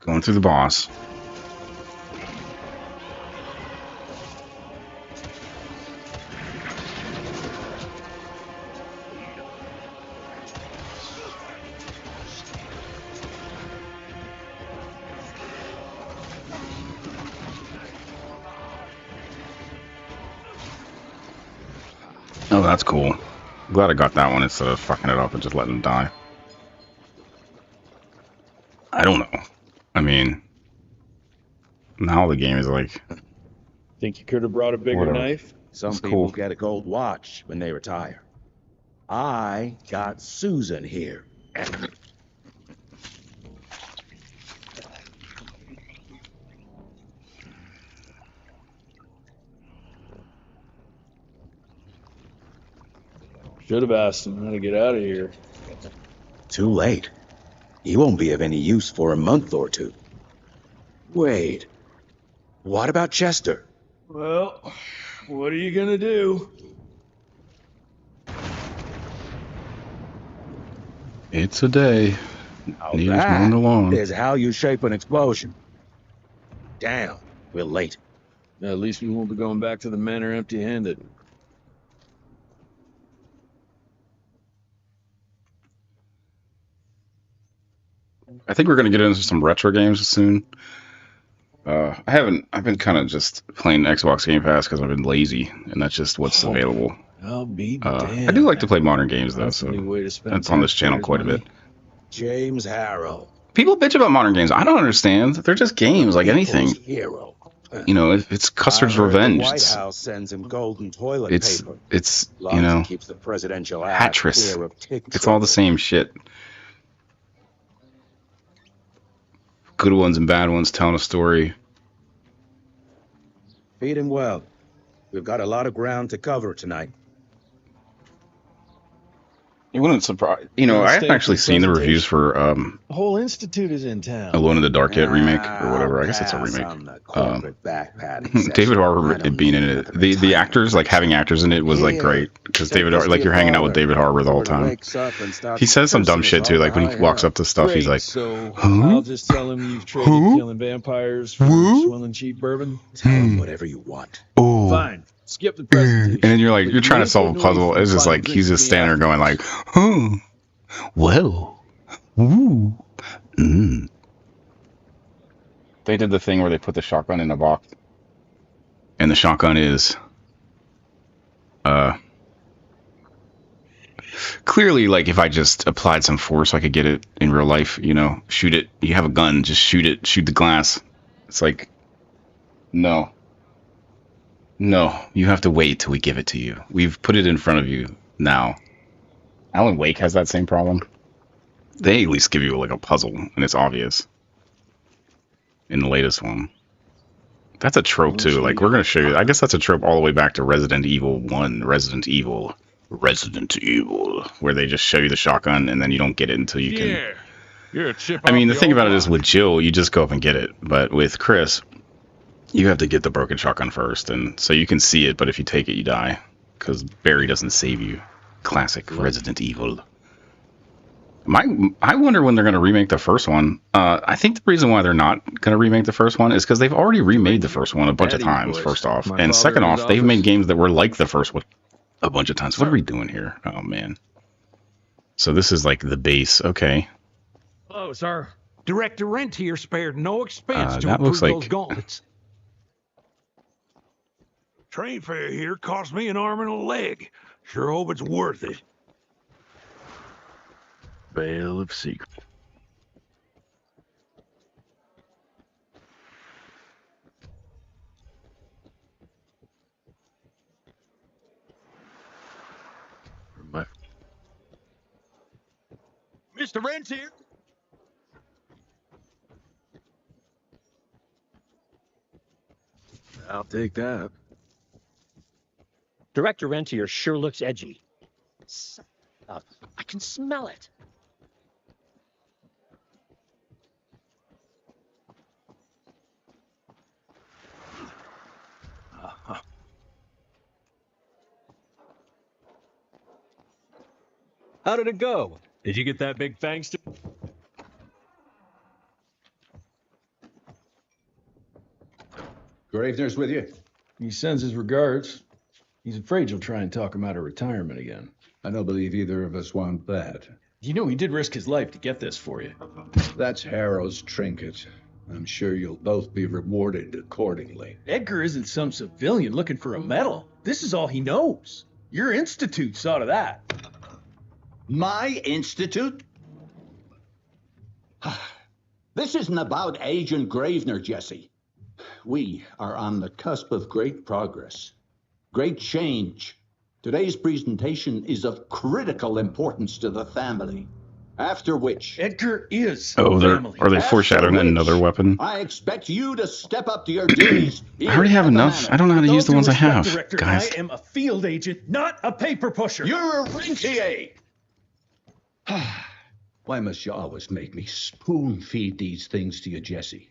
Going through the boss. Oh, that's cool. Glad I got that one instead of fucking it up and just letting him die. I don't know. I mean, now the game is like...
Think you could have brought a bigger
Whatever.
knife?
Some
It's
people
cool.
get a gold watch when they retire. I got Susan here.
Should have asked him how to get out of here.
Too late. He won't be of any use for a month or two. Wait. What about Chester?
Well, what are you gonna do?
It's a day.
Now
Needs mowing the lawn.
is how you shape an explosion. Damn, we're late.
At least we won't be going back to the manor empty-handed.
I think we're gonna get into some retro games soon. I've been kind of just playing Xbox Game Pass because I've been lazy, and that's just what's available.
I'll be
I
damned.
do like to play modern games though,
That's
so
the way to spend
that's on this channel
taxpayers'
quite a bit.
money.
James Harrow.
People bitch about modern games. I don't understand. They're just games like anything.
People's hero.
You know, it's Custer's
I heard
revenge.
The White
It's
House sends him golden toilet
it's
paper.
you
Long as
know,
it keeps the presidential ass
Hattress.
clear of tick
It's all the same shit. Good ones and bad ones telling a story.
Feed him well. We've got a lot of ground to cover tonight.
You wouldn't surprise. You know,
Wanna
I
stay
haven't
for
actually
the
seen the reviews for
The whole institute is in town.
Alone in the Dark yet remake or whatever. I guess it's a
Pass
remake.
on the corporate backpatting session.
David
I
Harbour
don't
being in
need
it,
another
the
retirement.
actors, like having actors in it was like
Here,
great because
take
David
this
Harbour, like
to
you're
your
hanging out with
father
David Harbour the whole
before
time.
wakes up and starts
He says some dumb
cursing
shit too,
us
like when
all
he
the
walks
way
up to stuff, he's
Great,
like,
so
"Huh?
I'll just tell him you've traded
Huh?
killing vampires for
Huh?
swilling cheap bourbon.
Tell him whatever you want.
"Oh."
Fine. Skip the presentation.
And then you're like,
But
you're trying to
ain't
solve a
getting away
puzzle.
from
It's just
final
like he's
drinks
just
in the
standing there going like,
afternoon.
well, ooh. Mm. They did the thing where they put the shotgun in a box, and the shotgun is, clearly like if I just applied some force, I could get it in real life. You know, shoot it. You have a gun, just shoot it. Shoot the glass. It's like, no. No, you have to wait till we give it to you. We've put it in front of you now. Alan Wake has that same problem. They at least give you like a puzzle, and it's obvious. In the latest one. That's a trope too. Like we're gonna show you. I guess that's a trope all the way back to Resident Evil 1, Resident Evil, where they just show you the shotgun and then you don't get it until you can.
You're a chip.
I mean, the thing about it is with Jill, you just go up and get it. But with Chris, you have to get the broken shotgun first, and so you can see it, but if you take it, you die. Because Barry doesn't save you. Classic Resident Evil. I wonder when they're going to remake the first one. I think the reason why they're not going to remake the first one is because they've already remade the first one a bunch of times, first off. And second off, they've made games that were like the first one a bunch of times. What are we doing here? Oh, man. So this is like the base. Okay.
Hello, sir. Director Rentier spared no expense to
that looks
improve
like-
those gauntlets. Train fare here cost me an arm and a leg. Sure hope it's worth it.
Veil of secret.
Mr. Rentier?
I'll take that.
Director Rentier sure looks edgy. I can smell it.
How did it go? Did you get that big thanks to?
Gravener's with you?
He sends his regards. He's afraid you'll try and talk him out of retirement again.
I don't believe either of us want that.
You know he did risk his life to get this for you.
That's Harrow's trinket. I'm sure you'll both be rewarded accordingly.
Edgar isn't some civilian looking for a medal. This is all he knows. Your institute saw to that.
My institute? This isn't about Agent Gravener, Jesse. We are on the cusp of great progress, great change. Today's presentation is of critical importance to the family. After which,
Edgar is
Oh,
family.
are they foreshadowing another weapon?
I expect you to step up to your duties.
I already have enough. I don't know how to use the ones I have,
Director,
guys.
I am a field agent, not a paper pusher.
You're a rentier.
Why must you always make me spoon feed these things to you, Jesse?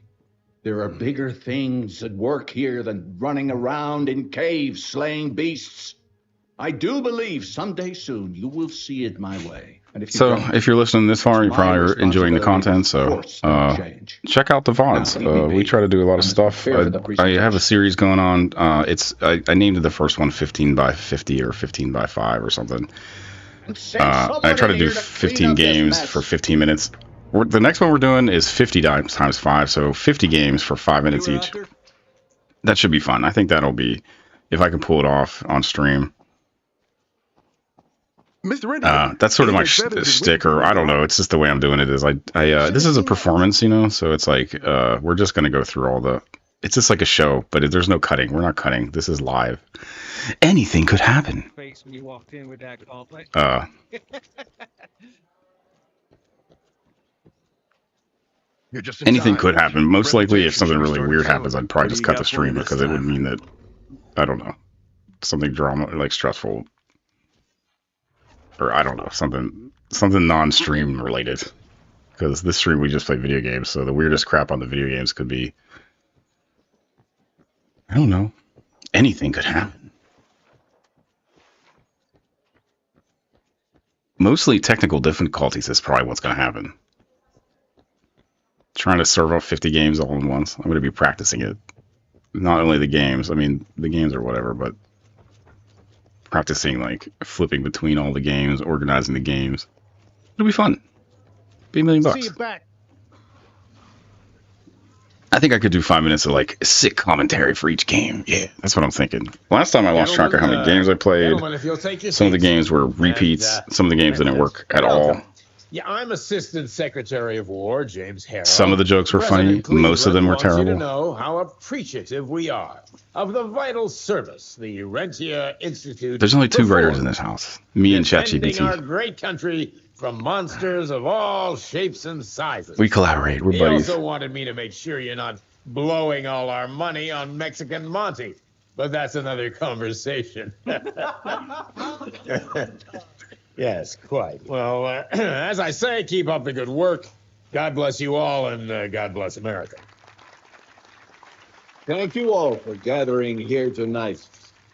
There are bigger things at work here than running around in caves slaying beasts. I do believe someday soon you will see it my way. And if you
So,
don't,
if you're listening this far, you probably are enjoying the content. So, check out the VODs. We try to do a lot of stuff. I have a series going on. I named it the first one 15 by 50 or 15 by 5 or something. I try to do 15 games for 15 minutes. The next one we're doing is 50 times 5, so 50 games for 5 minutes each. That should be fun. I think that'll be, if I can pull it off on stream. That's sort of my stick, or I don't know. It's just the way I'm doing it. Is this is a performance, you know. So it's like we're just gonna go through all the. It's just like a show, but there's no cutting. We're not cutting. This is live. Anything could happen.
When you walked in with that complex.
Anything could happen. Most likely, if something really weird happens, I'd probably just cut the stream because it would mean that I don't know, something drama like stressful. Or I don't know, something non-stream related. Because this stream we just play video games, so the weirdest crap on the video games could be, I don't know, anything could happen. Mostly technical difficulties is probably what's going to happen. Trying to serve up 50 games all at once. I'm going to be practicing it. Not only the games, I mean, the games or whatever, but practicing, like, flipping between all the games, organizing the games. It'll be fun. Be $1 million bucks.
See you back.
I think I could do 5 minutes of, like, sick commentary for each game. Yeah, that's what I'm thinking. Last time I lost track of how many games I played. Some of the games were repeats. Some of the games didn't work at all.
Yeah, I'm Assistant Secretary of War, James Harrow.
Some of the jokes were funny. Most of them were terrible.
I want you to know how appreciative we are of the vital service the Rentier Institute.
There's only 2 writers in this house. Me and
defending our
ChatGPT.
great country from monsters of all shapes and sizes.
We collaborate. We're
He
buddies.
also wanted me to make sure you're not blowing all our money on Mexican Monty. But that's another conversation. Yes, quite. Well, as I say, keep up the good work. God bless you all, and God bless America.
Thank you all for gathering here tonight.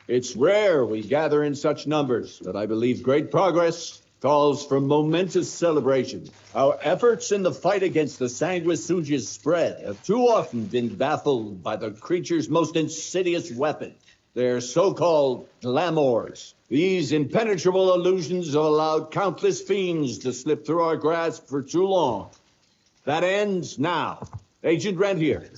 It's rare we gather in such numbers, but I believe great progress calls for momentous celebration. Our efforts in the fight against the sanguisuga's spread have too often been baffled by the creature's most insidious weapon, their so-called glamours. These impenetrable illusions have allowed countless fiends to slip through our grasp for too long. That ends now. Agent Rentier,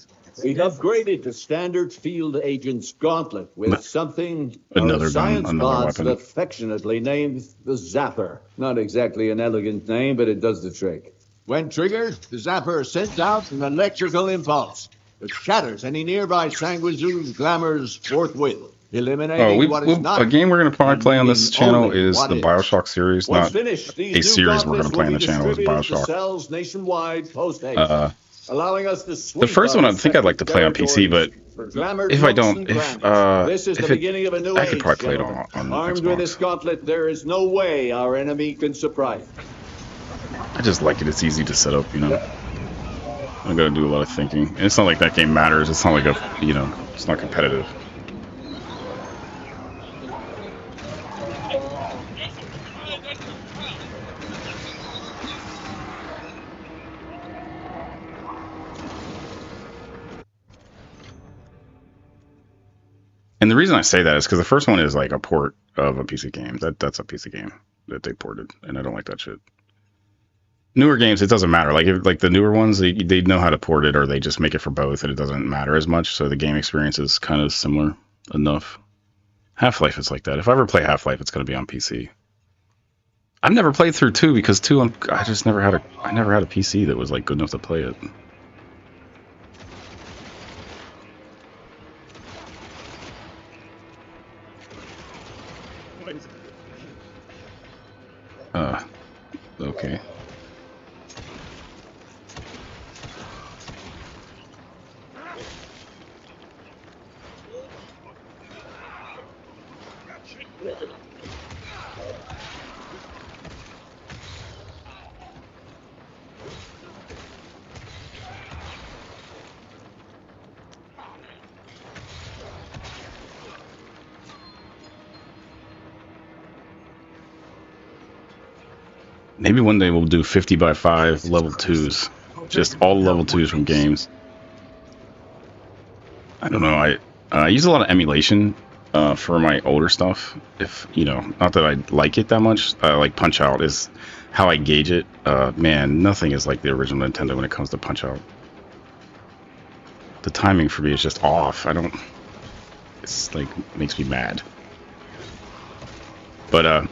we've upgraded the standard field agent's gauntlet with something
Another
our science
gun, another
bots
weapon.
affectionately named the Zapper. Not exactly an elegant name, but it does the trick. When triggered, the Zapper sends out an electrical impulse that shatters any nearby sanguisuga's glamours forthwith, eliminating what is not.
A game we're going to probably play on this channel is the Bioshock series,
Once
not
finished, these
a
new
series we're going
gauntlets
to play on
will
the
be
channel is
distributed to
Bioshock.
cells nationwide post-haste, allowing us to
The
sweep
first one
our
I think I'd like to play on PC, but
for glamour
if I
jokes
don't,
and
if
grannies. This is the beginning of a new
I could
age,
probably play it
gentlemen.
on
Armed
Xbox.
with this gauntlet, there is no way our enemy can surprise.
I just like it. It's easy to set up, you know. I'm going to do a lot of thinking. And it's not like that game matters. It's not like a, you know, it's not competitive. And the reason I say that is because the first one is like a port of a PC game. That's a PC game that they ported, and I don't like that shit. Newer games, it doesn't matter. Like the newer ones, they know how to port it, or they just make it for both, and it doesn't matter as much. So the game experience is kind of similar enough. Half-Life is like that. If I ever play Half-Life, it's going to be on PC. I've never played through 2 because 2, I never had a PC that was like good enough to play it. Okay. Maybe one day we'll do 50 by 5 level 2s. Just all level 2s from games. I don't know. I use a lot of emulation for my older stuff. If, you know, not that I like it that much. Like Punch-Out is how I gauge it. Man, nothing is like the original Nintendo when it comes to Punch-Out. The timing for me is just off. It's like, makes me mad. But,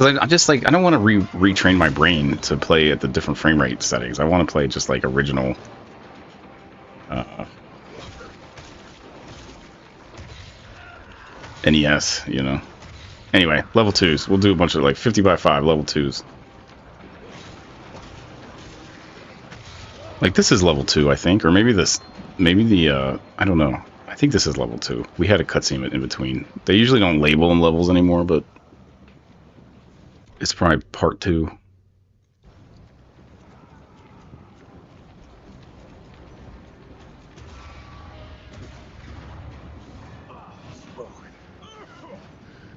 I'm just like, I don't want to retrain my brain to play at the different frame rate settings. I want to play just like original. NES, you know. Anyway, level 2s. We'll do a bunch of like 50 by 5 level 2s. Like this is level 2, I think, or maybe the I don't know. I think this is level 2. We had a cutscene in between. They usually don't label them levels anymore, but it's probably part 2.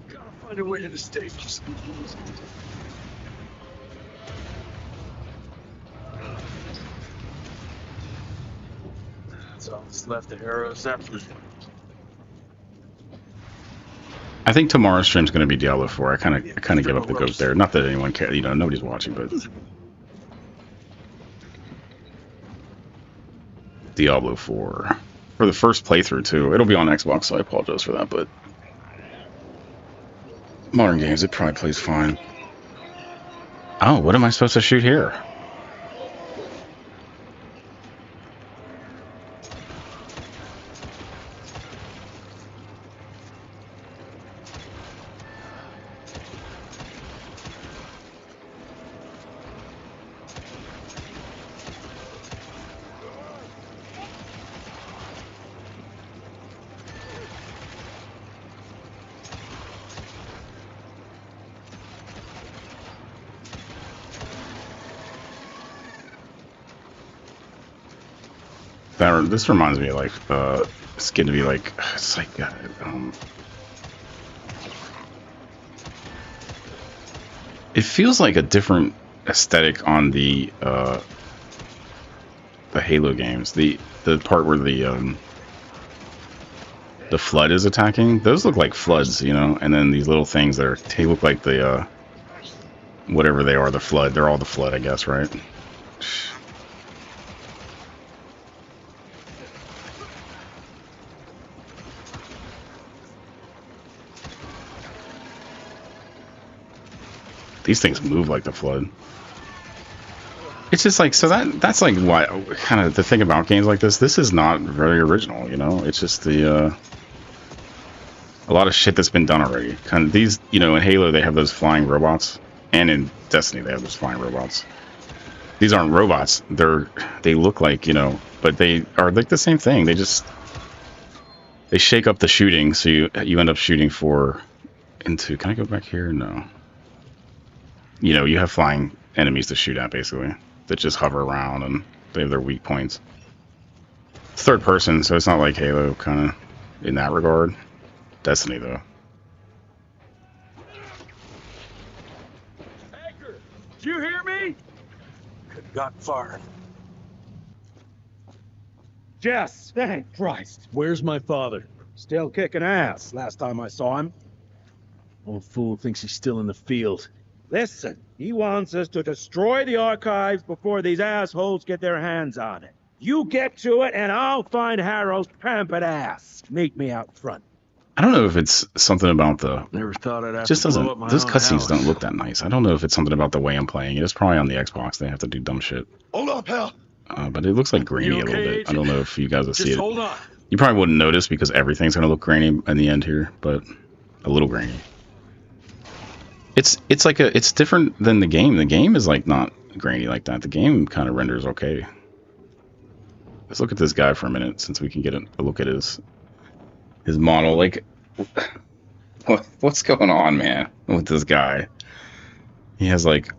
Gotta find a way to the stables. That's all that's left of Arrow's effort.
I think tomorrow's stream's going to be Diablo 4. I kind of give up the ghost there. Not that anyone cares, you know, nobody's watching, but Diablo 4 for the first playthrough too. It'll be on Xbox, so I apologize for that. But modern games, it probably plays fine. Oh, what am I supposed to shoot here? This reminds me of like it's going to be like it's like it feels like a different aesthetic on the Halo games. The part where the flood is attacking, those look like floods, you know, and then these little things they look like the whatever they are, the flood. They're all the flood, I guess, right? These things move like the flood. It's just like, so that's like why kind of the thing about games like this is not very original, you know. It's just a lot of shit that's been done already. Kind of these, you know, in Halo they have those flying robots, and in Destiny they have those flying robots. These aren't robots. They look like, you know, but they are like the same thing. They shake up the shooting, so you end up shooting into. Can I go back here? No. You know, you have flying enemies to shoot at, basically, that just hover around, and they have their weak points. It's third person, so it's not like Halo, kind of, in that regard. Destiny, though.
Anchor, did you hear me? Could have gotten far.
Jess, thank Christ.
Where's my father?
Still kicking ass, last time I saw him.
Old fool thinks he's still in the field.
Listen, he wants us to destroy the archives before these assholes get their hands on it. You get to it, and I'll find Harrow's pampered ass. Meet me out front.
I don't know if it's something about the.
Never thought I'd have
Just
to blow up
doesn't.
my
Those
own
cutscenes
house.
don't look that nice. I don't know if it's something about the way I'm playing it. It's probably on the Xbox. They have to do dumb shit.
Hold up, pal.
But it looks like grainy a little
okay,
bit. I
Agent?
don't know if you guys will see
Just
it.
hold on.
You probably wouldn't notice because everything's gonna look grainy in the end here, but a little grainy. It's different than the game. The game is like not grainy like that. The game kind of renders okay. Let's look at this guy for a minute since we can get a look at his model. Like, what's going on, man, with this guy? He has like,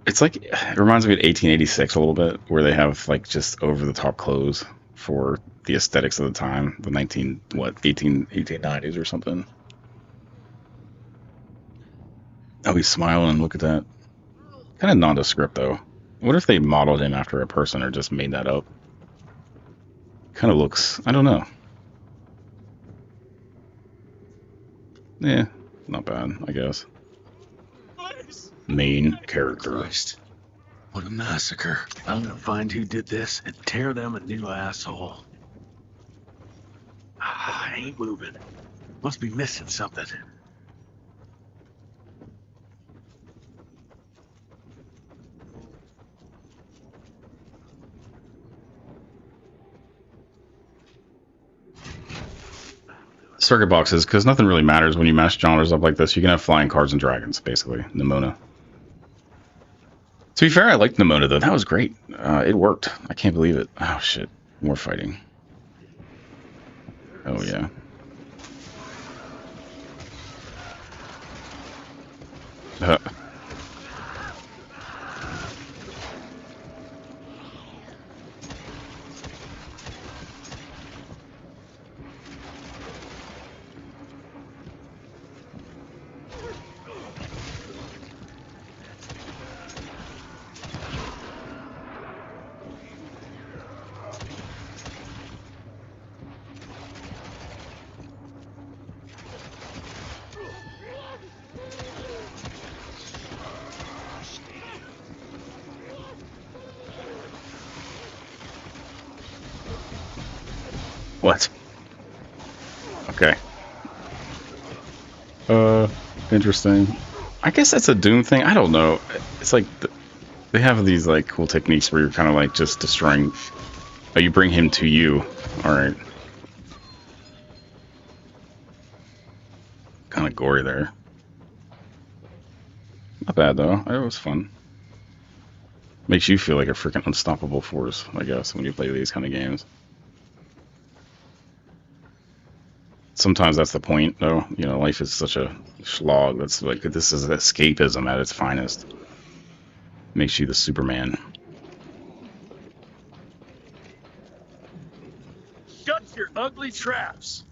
it's like, it reminds me of 1886 a little bit, where they have like just over the top clothes for the aesthetics of the time, the 1890s or something. Oh, he's smiling. Look at that. Kind of nondescript, though. What if they modeled him after a person or just made that up? Kind of looks... I don't know. Yeah, not bad, I guess. Main character.
Christ. What a massacre. I'm gonna find who did this and tear them a new asshole. I ain't moving. Must be missing something.
Circuit boxes, because nothing really matters when you mash genres up like this. You can have flying cards and dragons, basically. Nimona. To be fair, I liked Nimona, though. That was great. It worked. I can't believe it. Oh, shit. More fighting. Oh, yeah. What? Okay. Interesting. I guess that's a Doom thing. I don't know. It's like they have these like cool techniques where you're kind of like just destroying. Oh, you bring him to you. All right. Kind of gory there. Not bad though. It was fun. Makes you feel like a freaking unstoppable force, I guess, when you play these kind of games. Sometimes that's the point, though. You know, life is such a slog. That's like, this is escapism at its finest. Makes you the Superman.
Shut your ugly traps.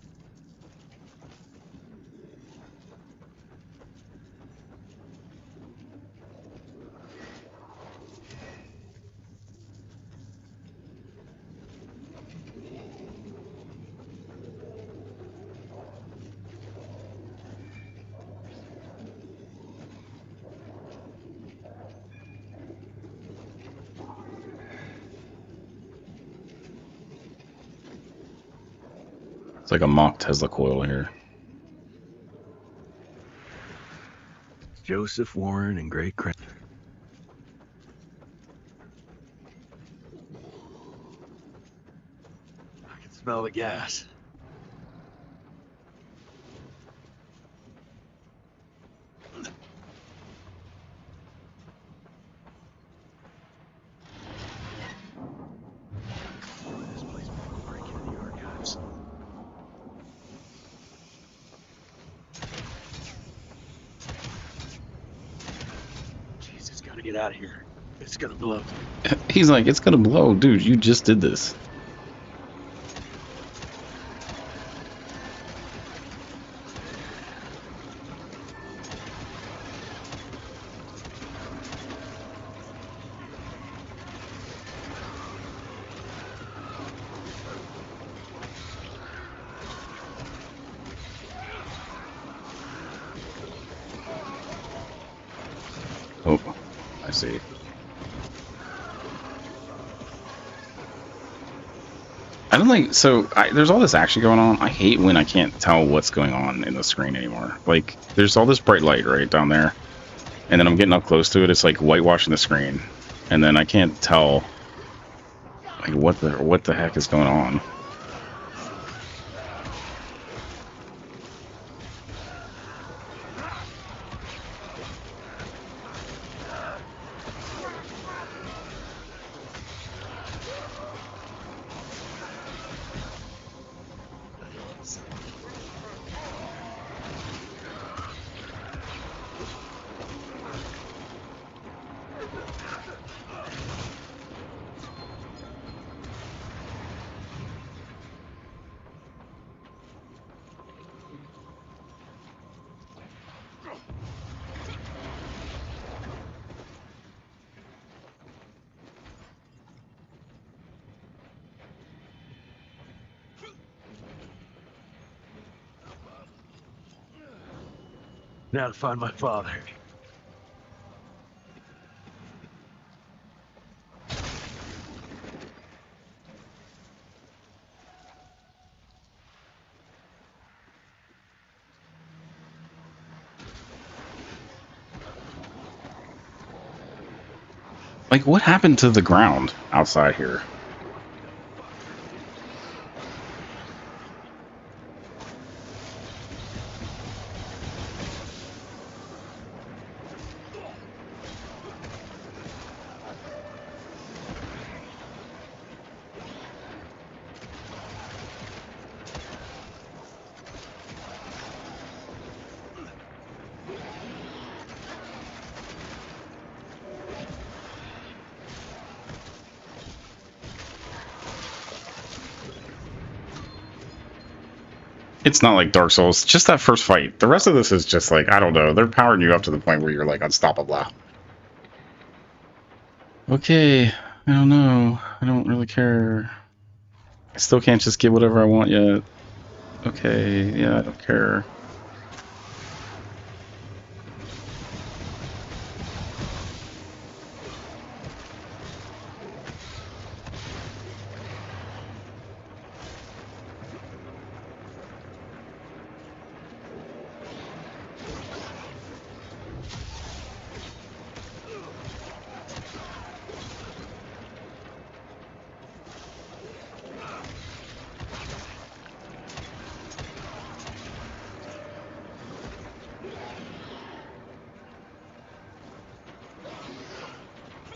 It's like a mock Tesla coil here.
Joseph Warren and Great I can smell the gas. This place before I break into the archives. Jesus, gotta get out of here. It's gonna blow.
He's like, it's gonna blow. Dude, you just did this. I see. I don't like, so there's all this action going on. I hate when I can't tell what's going on in the screen anymore. Like, there's all this bright light right down there, and then I'm getting up close to it. It's like whitewashing the screen, and then I can't tell like what the heck is going on.
Now to find my father.
Like, what happened to the ground outside here? It's not like Dark Souls, just that first fight. The rest of this is just like, I don't know, they're powering you up to the point where you're like unstoppable. Okay, I don't know. I don't really care. I still can't just get whatever I want yet. Okay, yeah, I don't care.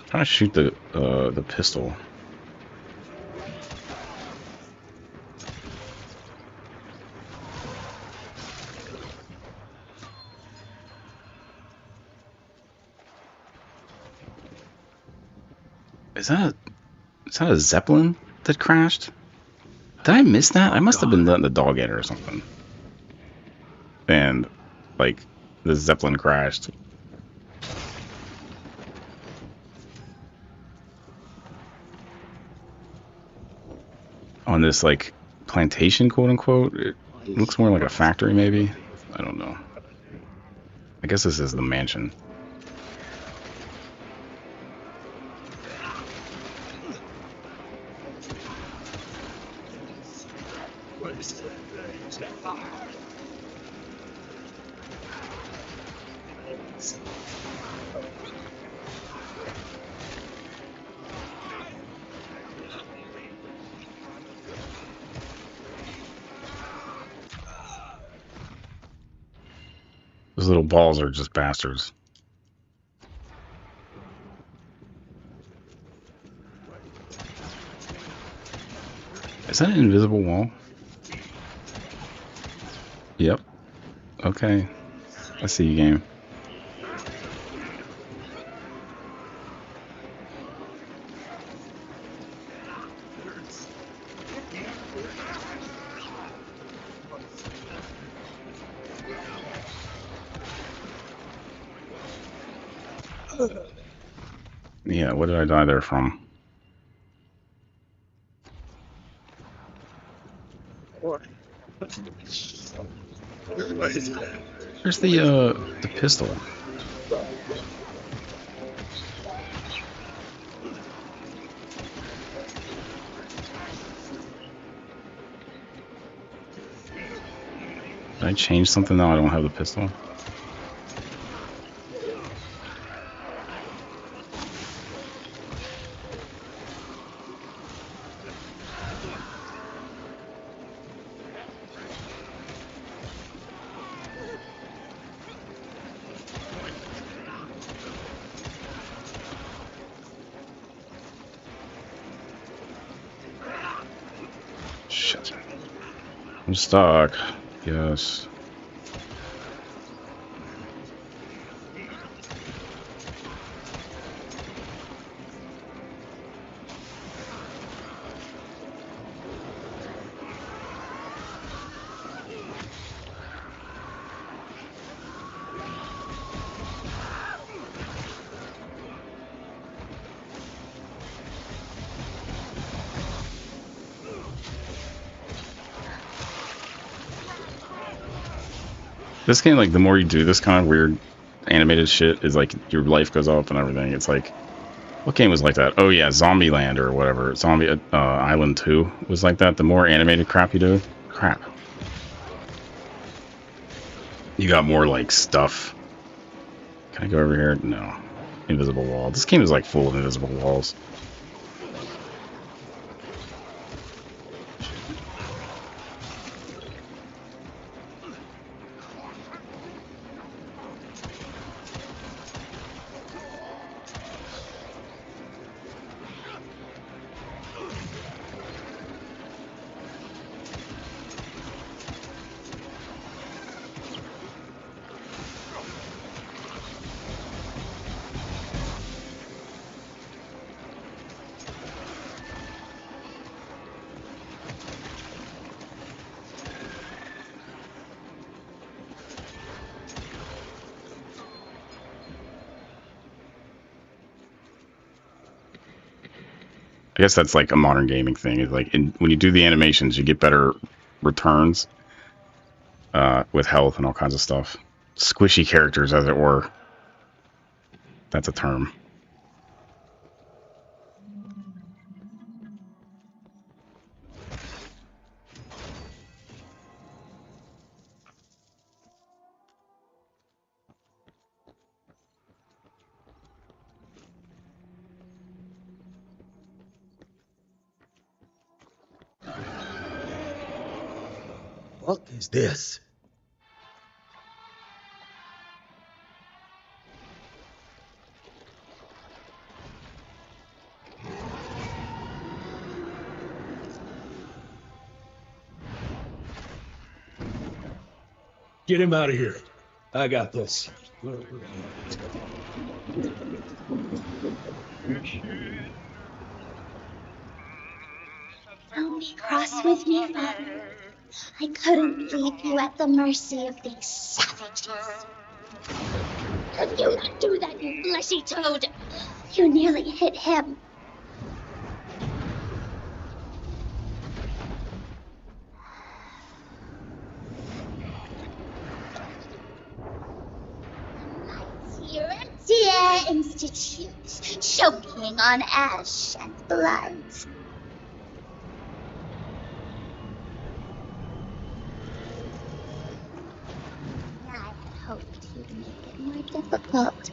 Trying to shoot the pistol. Is that a Zeppelin that crashed? Did I miss that? I must have been letting the dog at it or something. And like the Zeppelin crashed. On this like plantation, quote unquote. It looks more like a factory, maybe. I don't know. I guess this is the mansion. Those little balls are just bastards. Is that an invisible wall? Yep. Okay. I see you, game. Yeah, what did I die there from? Where's the pistol? Did I change something now? I don't have the pistol. Shit. I'm stuck. Yes. This game, like, the more you do this kind of weird animated shit, is like your life goes up and everything. It's like, what game was like that? Oh yeah, Zombieland or whatever. Zombie Island 2 was like that. The more animated crap you do, crap. You got more like stuff. Can I go over here? No. Invisible wall. This game is like full of invisible walls. I guess that's like a modern gaming thing. Is like when you do the animations, you get better returns with health and all kinds of stuff. Squishy characters, as it were. That's a term.
What is this?
Get him out of here. I got this.
Don't be cross with me, Father. I couldn't leave you at the mercy of these savages. Could you not do that, you fleshy toad? You nearly hit him. Dear Institute, choking on ash and blood. I had hoped you'd make it more difficult.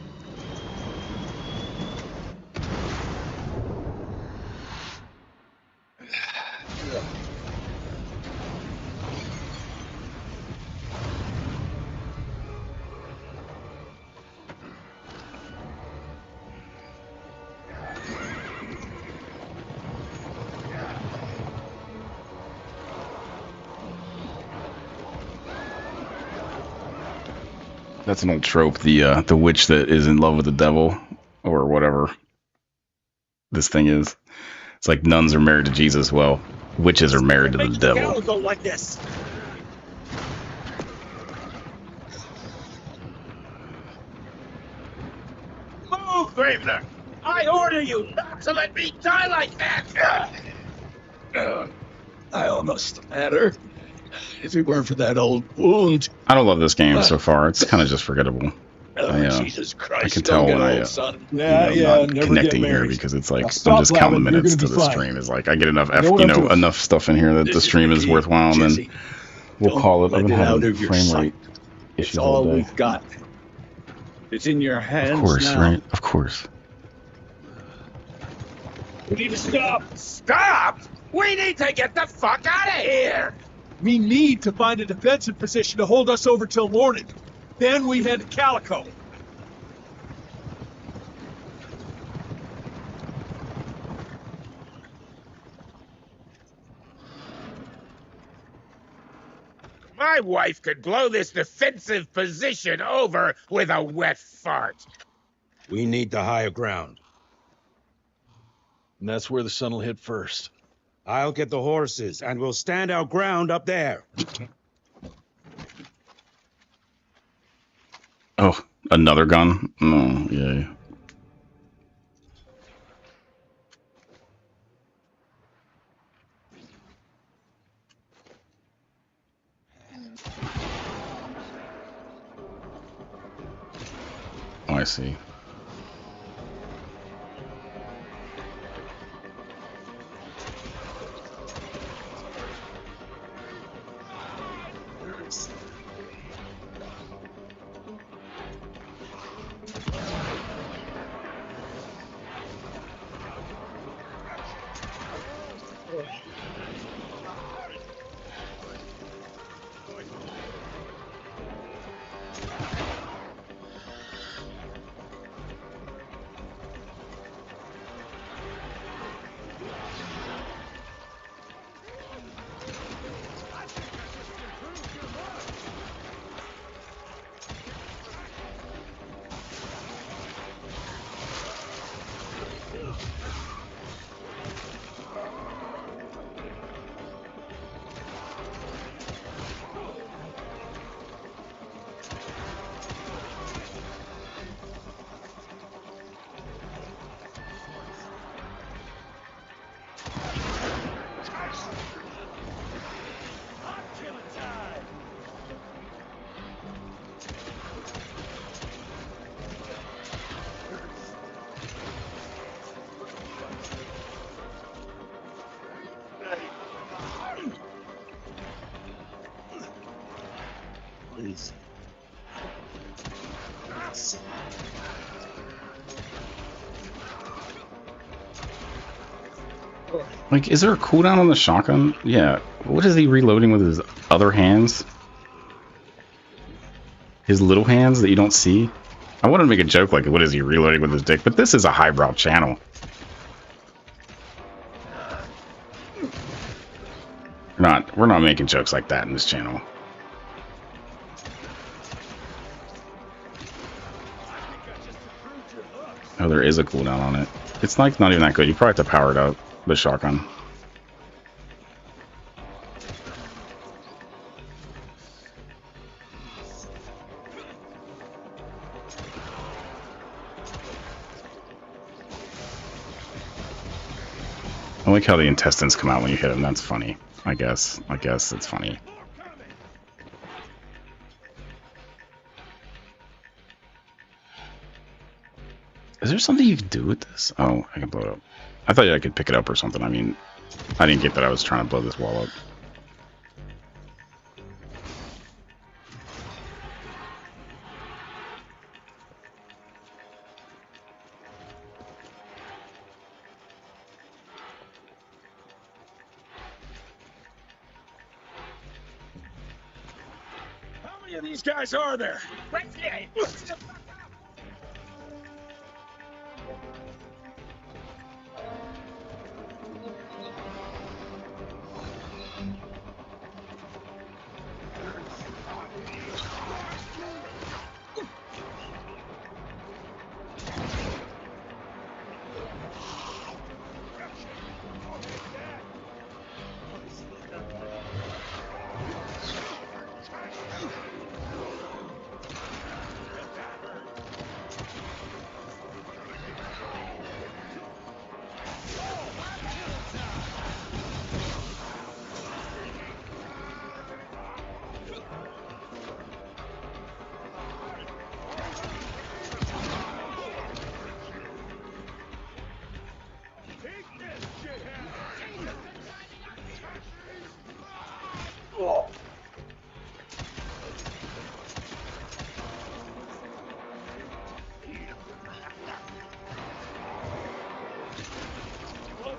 That's an old trope. The witch that is in love with the devil, or whatever this thing is. It's like nuns are married to Jesus. Well, witches are married to the devil.
Go like this. Move, Gravener! I order you not to let me die like that!
I almost had her. If it weren't for that old wound.
I don't love this game so far. It's kind of just forgettable.
Jesus Christ!
I can tell when I not connecting here because it's like I'm just counting the minutes to the stream. Is like I get enough enough stuff in here that the stream is worthwhile, and then We'll call it.
Let
I've been
it out
having
of your
frame
sight.
rate
It's
issues all
all
day.
we've got. It's in your hands
Of course,
now.
right? Of course.
We need to stop.
Stop! We need to get the fuck out of here!
We need to find a defensive position to hold us over till morning. Then we head to Calico.
My wife could blow this defensive position over with a wet fart.
We need the higher ground.
And that's where the sun will hit first.
I'll get the horses, and we'll stand our ground up there.
Oh, another gun? Oh, yay. Oh, I see.
Please.
Like, is there a cooldown on the shotgun? Yeah. What is he reloading with his other hands? His little hands that you don't see? I wanted to make a joke like, what is he reloading with his dick? But this is a highbrow channel. We're not making jokes like that in this channel. Oh, there is a cooldown on it. It's like not even that good. You probably have to power it up, the shotgun. I like how the intestines come out when you hit them. That's funny. I guess it's funny. Is there something you can do with this? Oh, I can blow it up. I thought I could pick it up or something. I mean, I didn't get that I was trying to blow this wall up.
How many of these guys are there?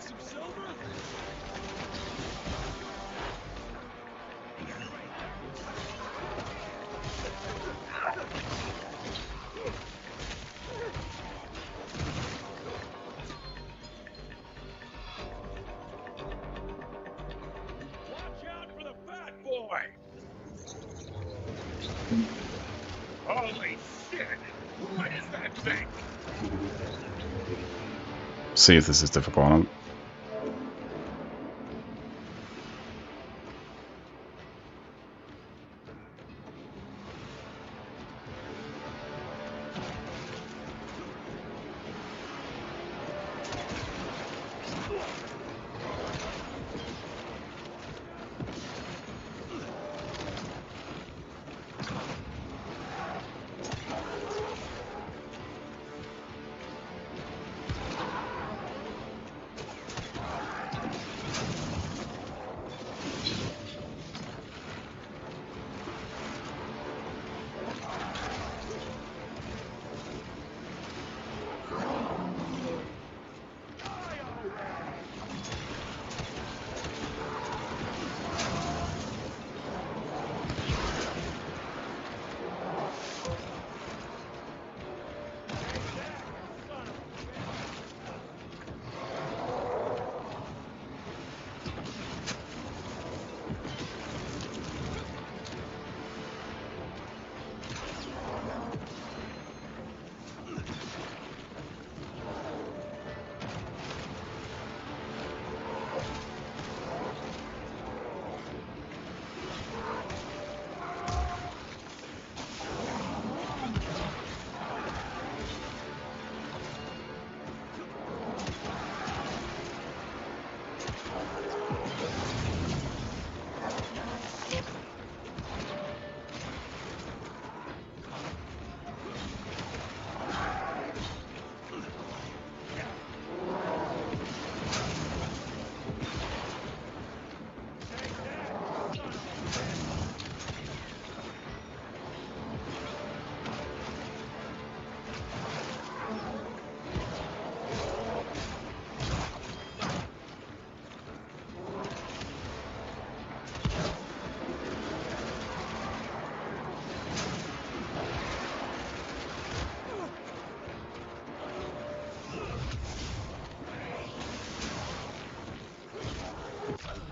some silver? Watch out for the fat boy! Holy shit! What is that thing?
See if this is difficult on him.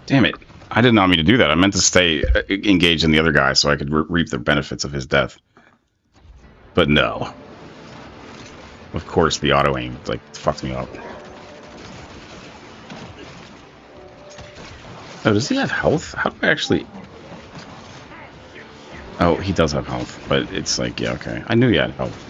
Damn it. I did not mean to do that. I meant to stay engaged in the other guy so I could reap the benefits of his death. But no. Of course, the auto-aim, like, fucked me up. Oh, does he have health? How do I actually... Oh, he does have health, but it's like, yeah, okay. I knew he had health.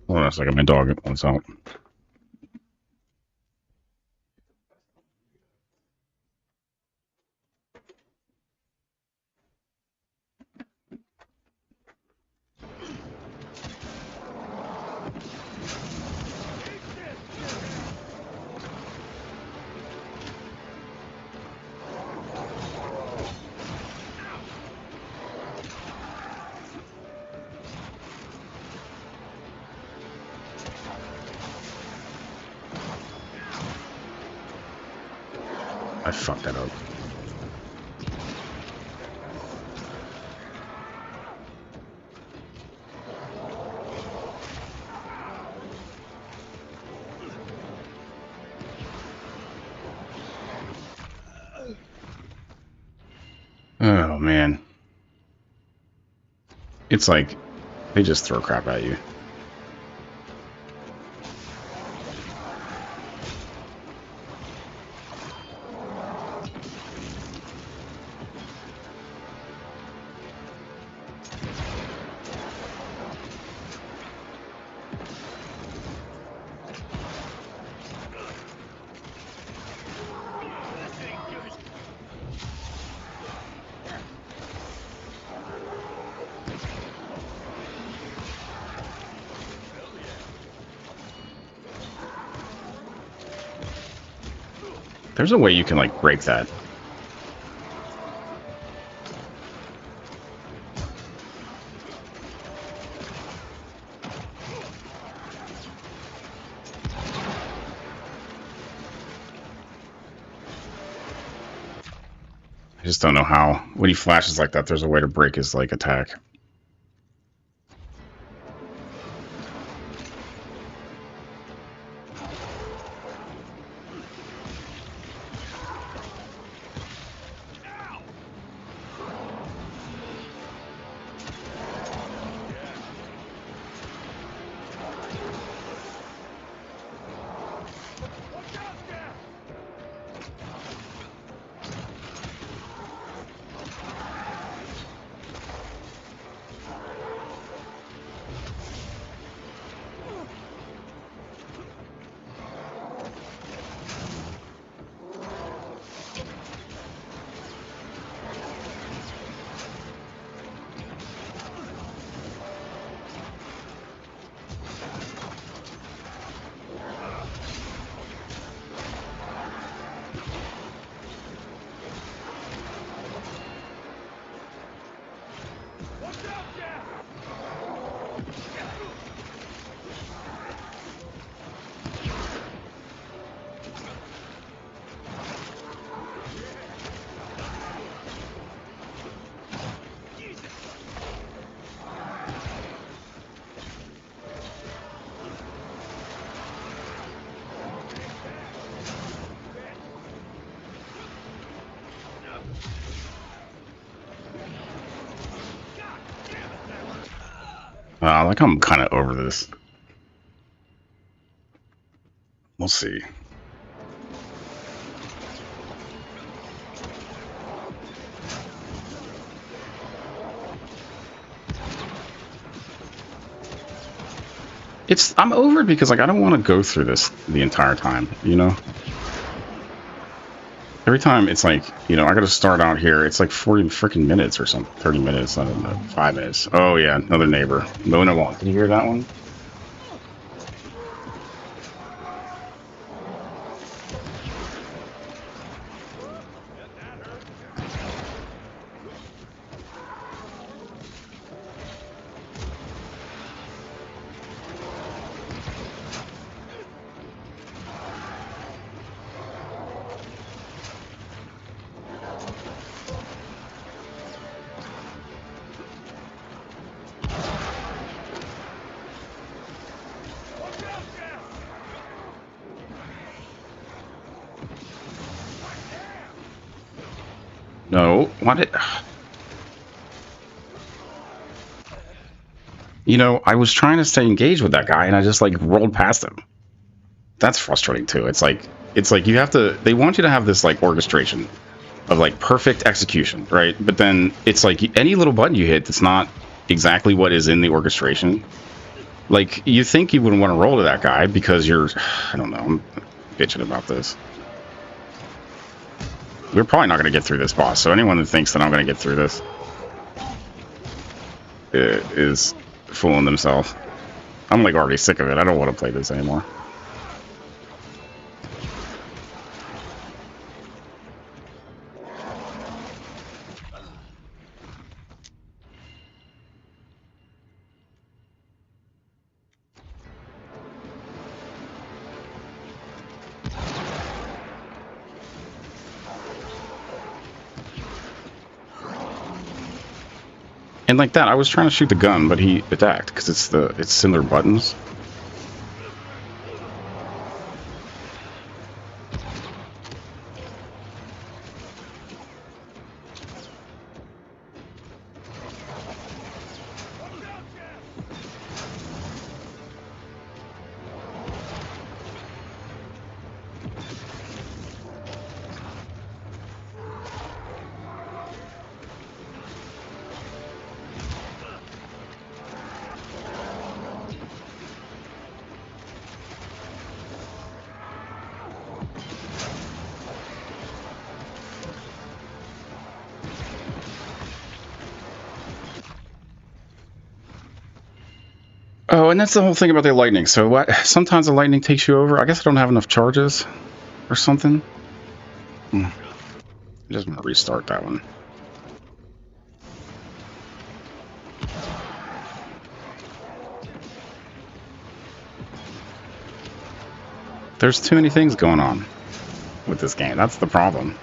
Hold on a second, my dog wants out. I fucked that up. Oh, man. It's like, they just throw crap at you. There's a way you can, like, break that. I just don't know how. When he flashes like that, there's a way to break his, like, attack. Like, I'm kind of over this. We'll see. I'm over it because, like, I don't want to go through this the entire time, you know? Every time it's like, you know, I gotta start out here. It's like 40 freaking minutes or something. 30 minutes, I don't know, 5 minutes. Oh, yeah, another neighbor. Mona Wong. Did you hear that one? No, why did... You know, I was trying to stay engaged with that guy, and I just, like, rolled past him. That's frustrating, too. It's like you have to... They want you to have this, like, orchestration of, like, perfect execution, right? But then it's like any little button you hit that's not exactly what is in the orchestration. Like, you think you wouldn't want to roll to that guy because you're... I don't know. I'm bitching about this. We're probably not going to get through this boss, so anyone who thinks that I'm going to get through this is fooling themselves. I'm, like, already sick of it. I don't want to play this anymore. And like that, I was trying to shoot the gun, but he attacked because it's similar buttons. Oh, and that's the whole thing about the lightning. So what? Sometimes the lightning takes you over. I guess I don't have enough charges or something. I'm just gonna restart that one. There's too many things going on with this game. That's the problem.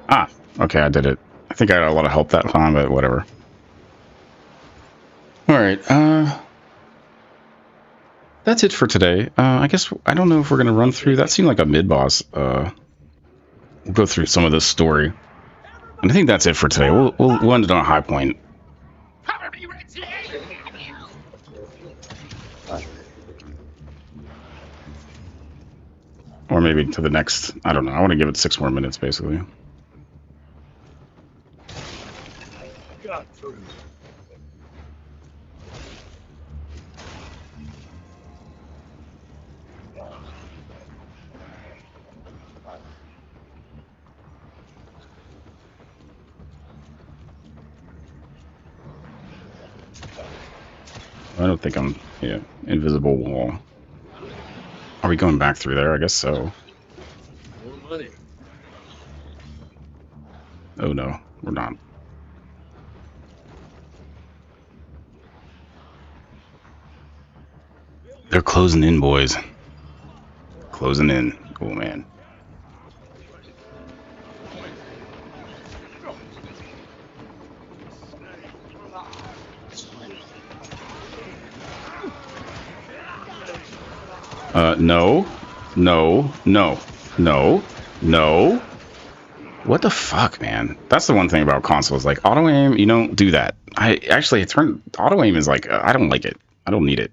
Ah, okay, I did it. I think I got a lot of help that time, but whatever. Alright, that's it for today. I guess, I don't know if we're gonna run through, that seemed like a mid-boss. We'll go through some of this story. And I think that's it for today. We'll end it on a high point. Or maybe to the next, I don't know. I want to give it 6 more minutes, basically. I don't think I'm, yeah, invisible wall. Are we going back through there? I guess so.
More money.
Oh no, we're not. They're closing in, boys. Closing in. Oh man. No. No. No. No. No. What the fuck, man? That's the one thing about consoles. Like, auto aim, you don't do that. Auto aim is like, I don't like it. I don't need it.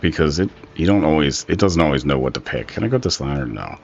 Because it doesn't always know what to pick. Can I go this line or no?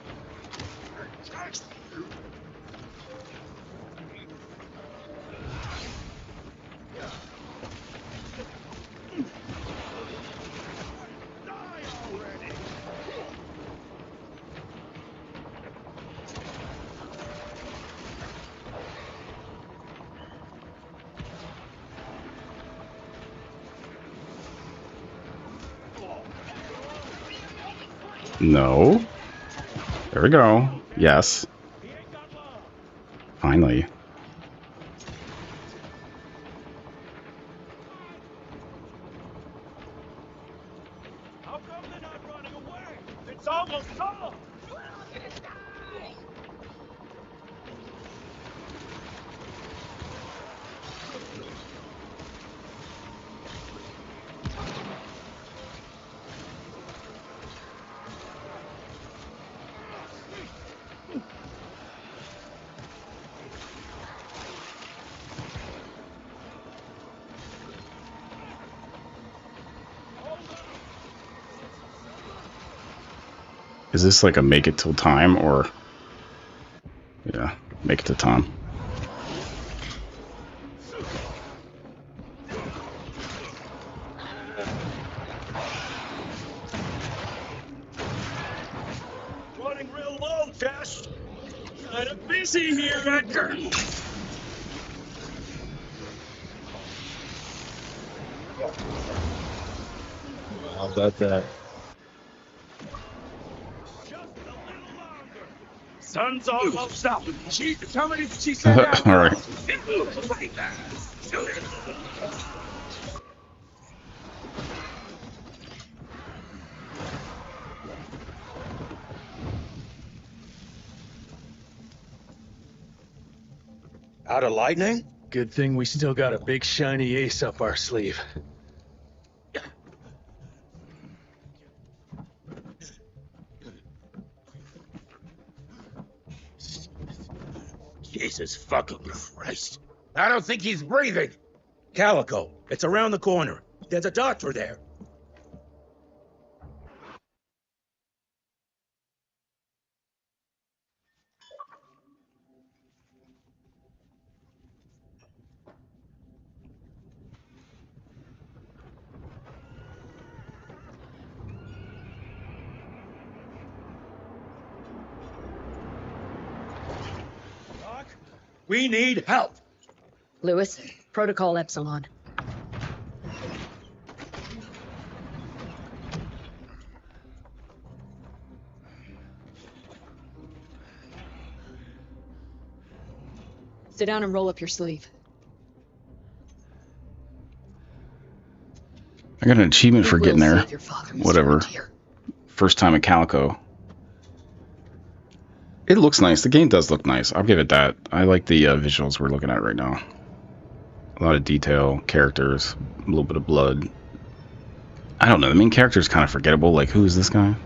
No. There we go. Yes. Finally.
How come they're not running away? It's almost gone.
Is this like a make it till time or? Yeah, make it to time.
Running real low, Tess. Kind of busy here, Edgar.
How about that?
Sun's almost up. How many did she send out?
All right.
Out of lightning?
Good thing we still got a big shiny ace up our sleeve.
Jesus fucking Christ. I don't think he's breathing.
Calico, it's around the corner. There's a doctor there. We need help.
Lewis, Protocol Epsilon. Sit down and roll up your sleeve.
I got an achievement for getting there.
Save your father, Mr.
Whatever.
Frontier.
First time at Calico. It looks nice. The game does look nice. I'll give it that. I like the visuals we're looking at right now. A lot of detail, characters, a little bit of blood. I don't know. The main character is kind of forgettable. Like, who is this guy?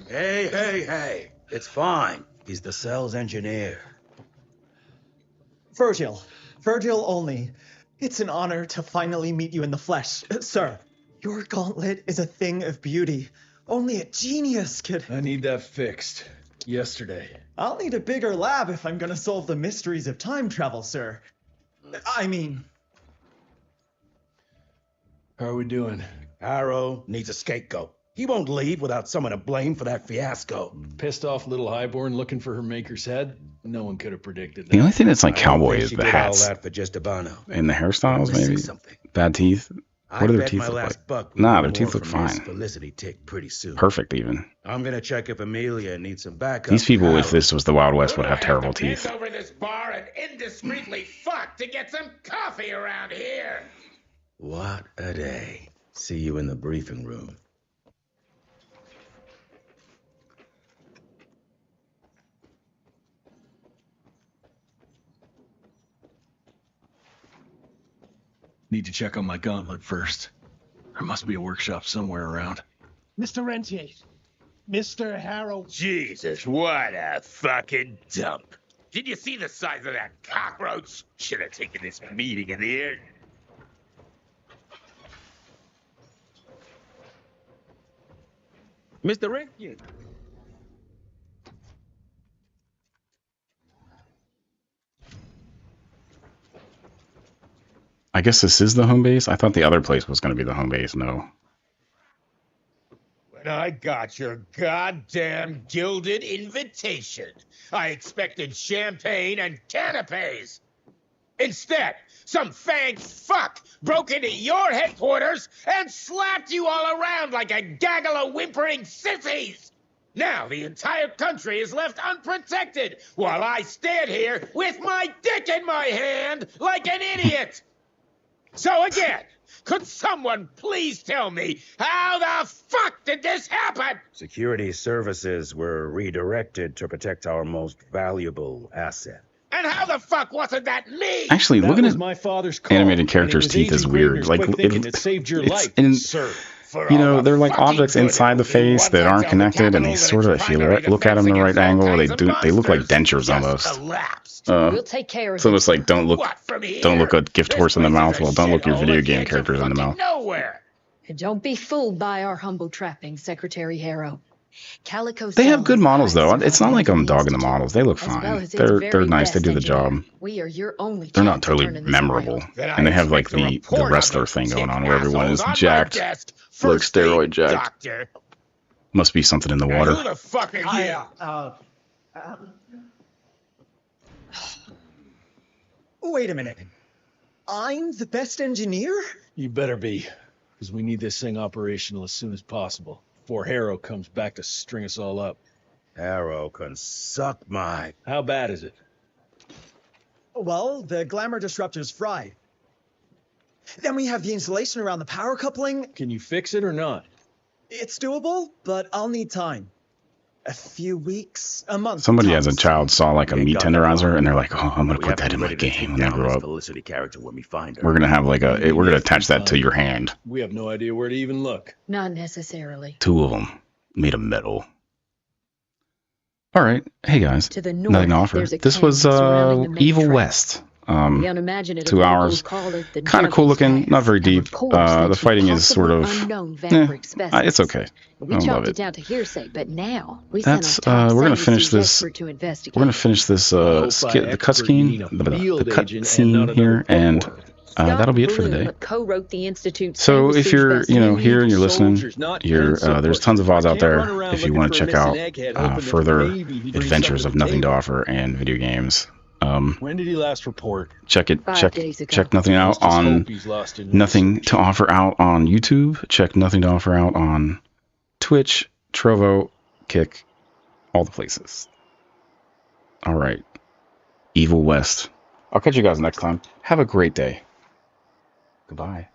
Hey. It's fine. He's the cell's engineer.
Virgil. Virgil only. It's an honor to finally meet you in the flesh. Sir, your gauntlet is a thing of beauty. Only a genius could...
I need that fixed. Yesterday.
I'll need a bigger lab if I'm gonna solve the mysteries of time travel, sir. I mean...
How are we doing?
Harrow needs a scapegoat. He won't leave without someone to blame for that fiasco.
Pissed off little highborn looking for her maker's head? No one could have predicted that.
The only thing that's like cowboy is
She
the
did
hats
all that for just Abano.
and the hairstyles,
Missing
maybe.
something.
Bad teeth.
I
What do their
bet
teeth
my
look
last
like?
buck will
Nah,
be
their
more
teeth look
from this
fine.
Felicity tick pretty soon.
Perfect, even.
I'm gonna check if Amelia needs some backup.
These people, if
Harrow.
this was the Wild West, would have terrible
Bend
teeth.
over this bar and indiscreetly fuck to get some coffee around here.
What a day. See you in the briefing room.
Need to check on my gauntlet first. There must be a workshop somewhere around.
Mr. Rentier, Mr. Harrow.
Jesus, what a fucking dump. Did you see the size of that cockroach? Should have taken this meeting in the air.
Mr. Rentier.
I guess this is the home base? I thought the other place was going to be the home base. No.
When I got your goddamn gilded invitation, I expected champagne and canapes. Instead, some fang fuck broke into your headquarters and slapped you all around like a gaggle of whimpering sissies. Now the entire country is left unprotected while I stand here with my dick in my hand like an idiot. So again, could someone please tell me how the fuck did this happen?
Security services were redirected to protect our most valuable asset.
And how the fuck wasn't that me?
Actually,
That
looking
was
at
my father's call,
animated
and it
characters'
was
teeth is
Agent
weird.
Gravener's
Like,
quick thinking that saved your
it's
life,
in
sir.
you know, they're like objects inside the face that aren't connected, and they sort of, if you look at them in the right angle, they look like dentures almost.
We'll take care of
It's almost like don't look a gift horse in the mouth. Well, don't look your video game characters in the mouth.
And don't be fooled by our humble trappings, Secretary Harrow. Calico
They have good models though. It's not like I'm dogging the models. They look fine. They're nice. They do the job.
We are your only
They're not totally memorable, and they have like the wrestler thing going on where everyone is jacked, like steroid jacked. Must be something in the water.
Who the fuck are you?
Wait a minute. I'm the best engineer?
You better be, because we need this thing operational as soon as possible, before Harrow comes back to string us all up.
Harrow can suck my...
How bad is it?
Well, the glamour disruptor's fried. Then we have the insulation around the power coupling.
Can you fix it or not?
It's doable, but I'll need time. A few weeks, a month.
Somebody as a child saw like a meat tenderizer, and they're like, "Oh, I'm gonna put that in my game when I grow up." We're gonna have like we're gonna attach that to your hand.
We have no idea where to even look.
Not necessarily.
2 of them made of metal. All right, hey guys,
To the north,
nothing to offer.
there's a
This was
canyon surrounding the main
Evil
track.
West.
The unimaginative
2 hours.
locals call it the
Kind of cool
Devil's
looking,
Pass,
not very deep.
reports that
The
you
fighting is sort of,
possibly unknown vampiric specimens.
it's okay.
We
I love
chopped it
it.
down to hearsay, but now we
That's
sent our top
we're gonna
science
finish this.
expert to investigate.
We're gonna finish this the cut scene, the cut scene here, and that'll be it for today.
Co-wrote the Institute's
So
famous
if you're
best
here and you're listening,
Soldiers, not
you're
pencil
there's
pushers.
tons of VODs out
Can't
there
run around
if you
looking
want to
for a
check out
missing egghead, hoping that
further
maybe he brings
adventures
something
of
to the
Nothing to
table.
Offer and video games.
When did he last report?
Check it.
5 days ago.
Check Nothing Out
Let's just
on
hope he's lost in
Nothing to Offer out on YouTube. Check Nothing to Offer out on Twitch, Trovo, Kick, all the places. All right. Evil West. I'll catch you guys next time. Have a great day. Goodbye.